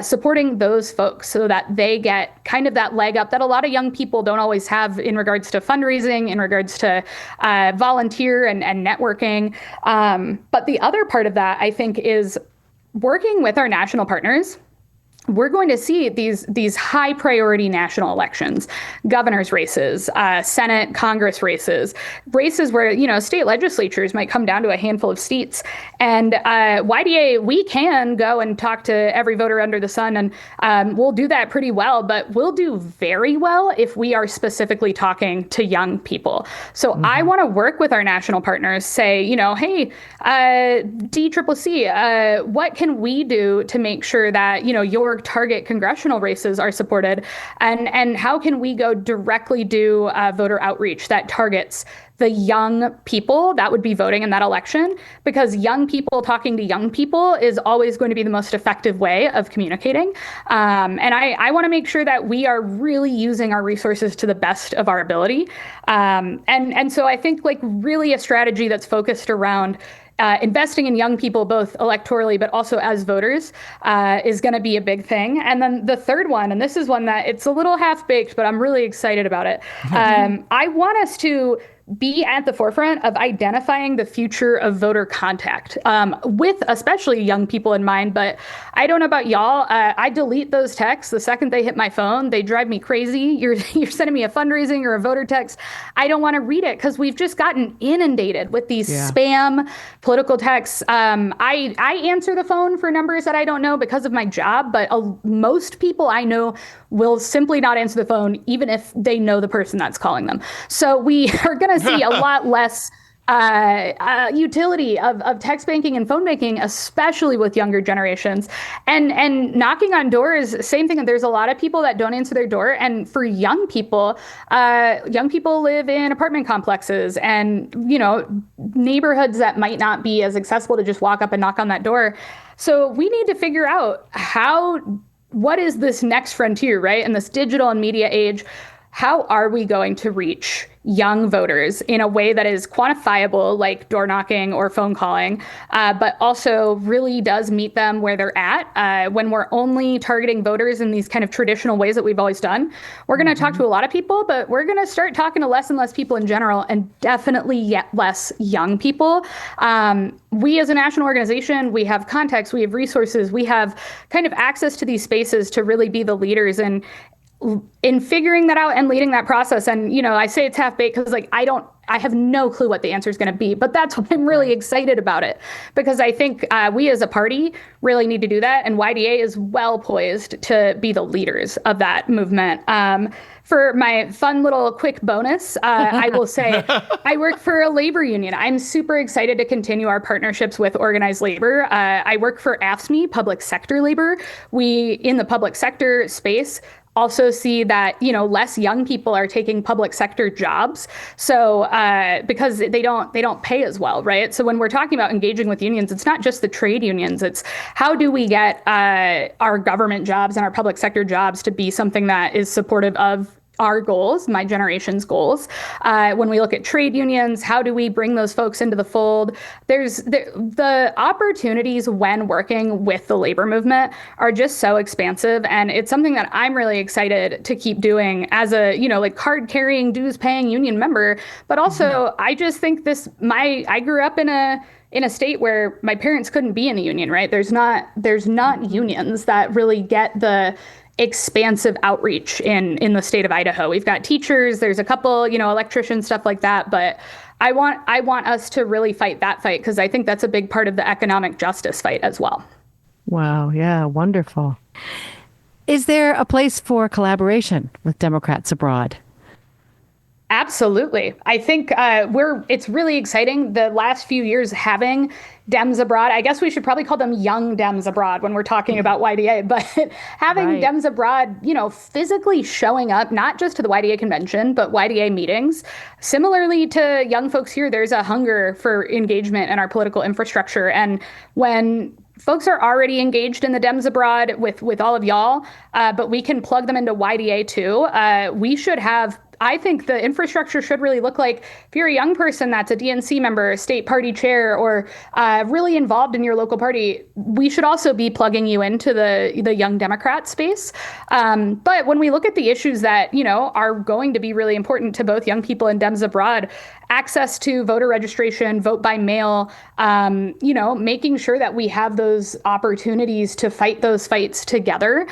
supporting those folks so that they get kind of that leg up that a lot of young people don't always have in regards to fundraising, in regards to volunteer and networking. But the other part of that, I think, is working with our national partners, we're going to see these high priority national elections, governor's races, Senate, Congress races where, state legislatures might come down to a handful of seats. And YDA, we can go and talk to every voter under the sun, and we'll do that pretty well, but we'll do very well if we are specifically talking to young people. So I want to work with our national partners, say, hey, DCCC, what can we do to make sure that, your target congressional races are supported, and how can we go directly do voter outreach that targets the young people that would be voting in that election, because young people talking to young people is always going to be the most effective way of communicating. And I want to make sure that we are really using our resources to the best of our ability. And so I think really a strategy that's focused around investing in young people, both electorally, but also as voters, is going to be a big thing. And then the third one, and this is one that it's a little half-baked, but I'm really excited about it. I want us to be at the forefront of identifying the future of voter contact, with especially young people in mind. But I don't know about y'all. I delete those texts the second they hit my phone. They drive me crazy. You're sending me a fundraising or a voter text. I don't want to read it because we've just gotten inundated with these spam political texts. I answer the phone for numbers that I don't know because of my job, but most people I know will simply not answer the phone, even if they know the person that's calling them. So we are going to see a lot less utility of text banking and phone banking, especially with younger generations. And knocking on doors, same thing. There's a lot of people that don't answer their door. And for young people live in apartment complexes and, neighborhoods that might not be as accessible to just walk up and knock on that door. So we need to figure out what is this next frontier, right? In this digital and media age, how are we going to reach young voters in a way that is quantifiable, like door knocking or phone calling, but also really does meet them where they're at? When we're only targeting voters in these kind of traditional ways that we've always done, we're going to talk to a lot of people, but we're going to start talking to less and less people in general, and definitely yet less young people. We as a national organization, we have context, we have resources, we have kind of access to these spaces to really be the leaders in figuring that out and leading that process. And, I say it's half-baked because I have no clue what the answer is going to be, but that's why I'm really excited about it, because I think we as a party really need to do that. And YDA is well poised to be the leaders of that movement. For my fun little quick bonus, I will say I work for a labor union. I'm super excited to continue our partnerships with organized labor. I work for AFSCME, public sector labor. We, in the public sector space, also see that, less young people are taking public sector jobs. So because they don't pay as well, right? So when we're talking about engaging with unions, it's not just the trade unions. It's how do we get our government jobs and our public sector jobs to be something that is supportive of our goals, my generation's goals. When we look at trade unions, how do we bring those folks into the fold? There's the opportunities when working with the labor movement are just so expansive. And it's something that I'm really excited to keep doing as a, card carrying, dues paying union member. But also, I just think I grew up in a state where my parents couldn't be in a union, right? There's not unions that really get the expansive outreach in the state of Idaho. We've got teachers, there's a couple, electricians, stuff like that. But I want us to really fight that fight, because I think that's a big part of the economic justice fight as well. Wow. Yeah. Wonderful. Is there a place for collaboration with Democrats abroad? Absolutely. I think it's really exciting the last few years having Dems abroad. I guess we should probably call them young Dems abroad when we're talking about YDA, but having Dems abroad, physically showing up, not just to the YDA convention, but YDA meetings. Similarly to young folks here, there's a hunger for engagement in our political infrastructure. And when folks are already engaged in the Dems abroad with all of y'all, but we can plug them into YDA too. We should have, I think the infrastructure should really look like, if you're a young person that's a DNC member, state party chair, or really involved in your local party, we should also be plugging you into the Young Democrat space. But when we look at the issues that, are going to be really important to both young people and Dems abroad, access to voter registration, vote by mail, making sure that we have those opportunities to fight those fights together,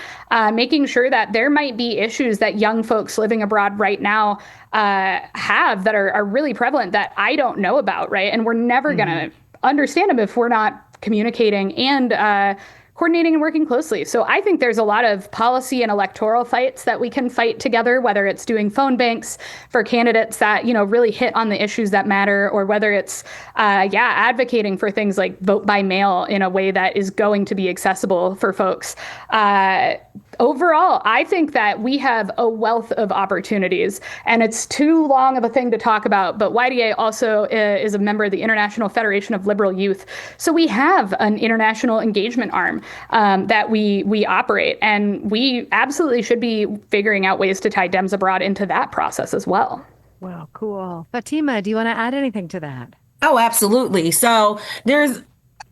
making sure that there might be issues that young folks living abroad right now have that are really prevalent that I don't know about, right? And we're never going to understand them if we're not communicating and coordinating and working closely. So I think there's a lot of policy and electoral fights that we can fight together, whether it's doing phone banks for candidates that, really hit on the issues that matter, or whether it's, advocating for things like vote by mail in a way that is going to be accessible for folks. Overall, I think that we have a wealth of opportunities, and it's too long of a thing to talk about, but YDA also is a member of the International Federation of Liberal Youth. So we have an international engagement arm that we operate, and we absolutely should be figuring out ways to tie Dems abroad into that process as well. Wow, cool. Fatima, do you want to add anything to that? Oh, absolutely. So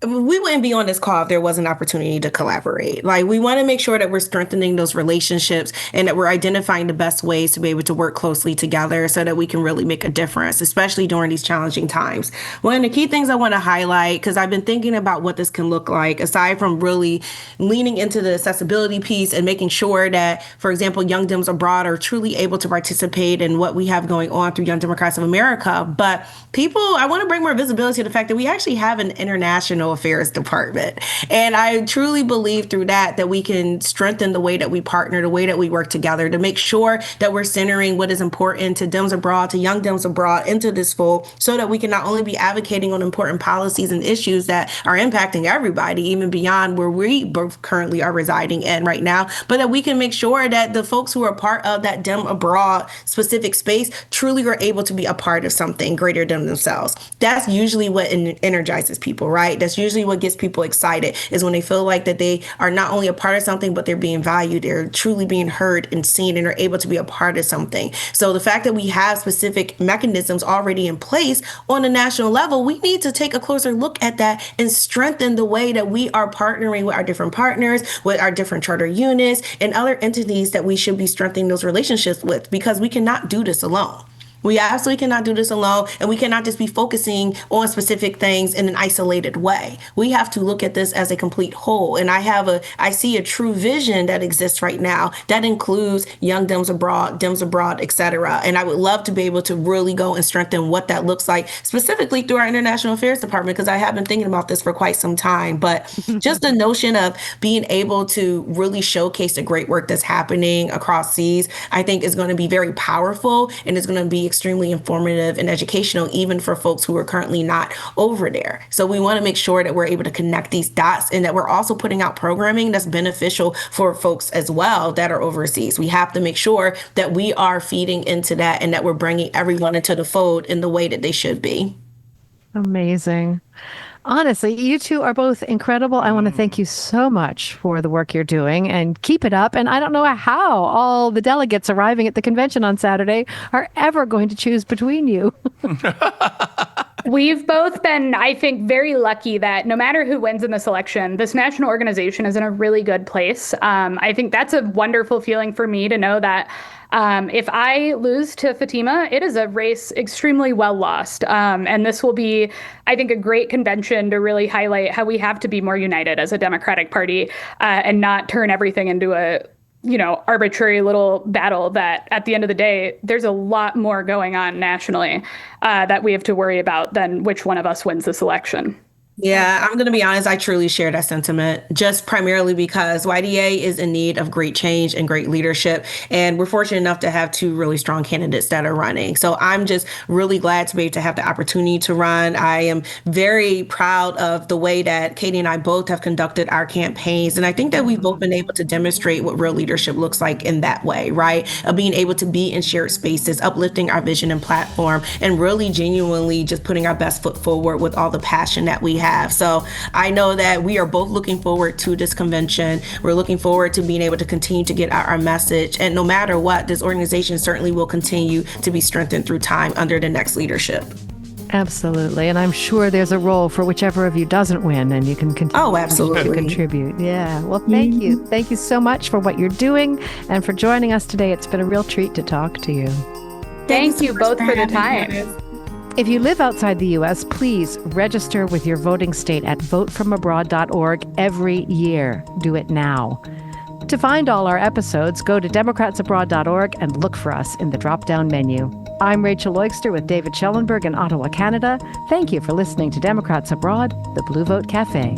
we wouldn't be on this call if there was an opportunity to collaborate. Like, we want to make sure that we're strengthening those relationships and that we're identifying the best ways to be able to work closely together so that we can really make a difference, especially during these challenging times. One of the key things I want to highlight, because I've been thinking about what this can look like, aside from really leaning into the accessibility piece and making sure that, for example, Young Dems Abroad are truly able to participate in what we have going on through Young Democrats of America. But I want to bring more visibility to the fact that we actually have an international affairs department. And I truly believe through that we can strengthen the way that we partner, the way that we work together to make sure that we're centering what is important to Dems abroad, to young Dems abroad into this fold, so that we can not only be advocating on important policies and issues that are impacting everybody, even beyond where we both currently are residing in right now, but that we can make sure that the folks who are part of that Dem abroad specific space truly are able to be a part of something greater than themselves. That's usually what energizes people, right? That's usually what gets people excited, is when they feel like that they are not only a part of something, but they're being valued, they're truly being heard and seen, and are able to be a part of something. So the fact that we have specific mechanisms already in place on a national level, we need to take a closer look at that and strengthen the way that we are partnering with our different partners, with our different charter units and other entities that we should be strengthening those relationships with, because we cannot do this alone. We absolutely cannot do this alone, and we cannot just be focusing on specific things in an isolated way. We have to look at this as a complete whole. And I see a true vision that exists right now that includes Young Dems Abroad, et cetera. And I would love to be able to really go and strengthen what that looks like, specifically through our International Affairs Department, because I have been thinking about this for quite some time. But just the notion of being able to really showcase the great work that's happening across seas, I think is going to be very powerful, and it's going to be extremely informative and educational, even for folks who are currently not over there. So we want to make sure that we're able to connect these dots, and that we're also putting out programming that's beneficial for folks as well that are overseas. We have to make sure that we are feeding into that, and that we're bringing everyone into the fold in the way that they should be. Amazing. Honestly, you two are both incredible. I want to thank you so much for the work you're doing, and keep it up. And I don't know how all the delegates arriving at the convention on Saturday are ever going to choose between you. We've both been, I think, very lucky that no matter who wins in this election, this national organization is in a really good place. I think that's a wonderful feeling for me to know that if I lose to Fatima, it is a race extremely well lost. And this will be, I think, a great convention to really highlight how we have to be more united as a Democratic Party and not turn everything into a arbitrary little battle that at the end of the day, there's a lot more going on nationally that we have to worry about than which one of us wins this election. Yeah, I'm going to be honest. I truly share that sentiment, just primarily because YDA is in need of great change and great leadership. And we're fortunate enough to have two really strong candidates that are running. So I'm just really glad to be able to have the opportunity to run. I am very proud of the way that Katie and I both have conducted our campaigns. And I think that we've both been able to demonstrate what real leadership looks like in that way, right? Of being able to be in shared spaces, uplifting our vision and platform, and really genuinely just putting our best foot forward with all the passion that we have. So I know that we are both looking forward to this convention. We're looking forward to being able to continue to get out our message. And no matter what, this organization certainly will continue to be strengthened through time under the next leadership. Absolutely. And I'm sure there's a role for whichever of you doesn't win, and you can continue to contribute. Yeah. Well, thank you. Thank you so much for what you're doing and for joining us today. It's been a real treat to talk to you. Thank you both for the time. If you live outside the U.S., please register with your voting state at votefromabroad.org every year. Do it now. To find all our episodes, go to democratsabroad.org and look for us in the drop-down menu. I'm Rachel Loykster with David Schellenberg in Ottawa, Canada. Thank you for listening to Democrats Abroad, the Blue Vote Cafe.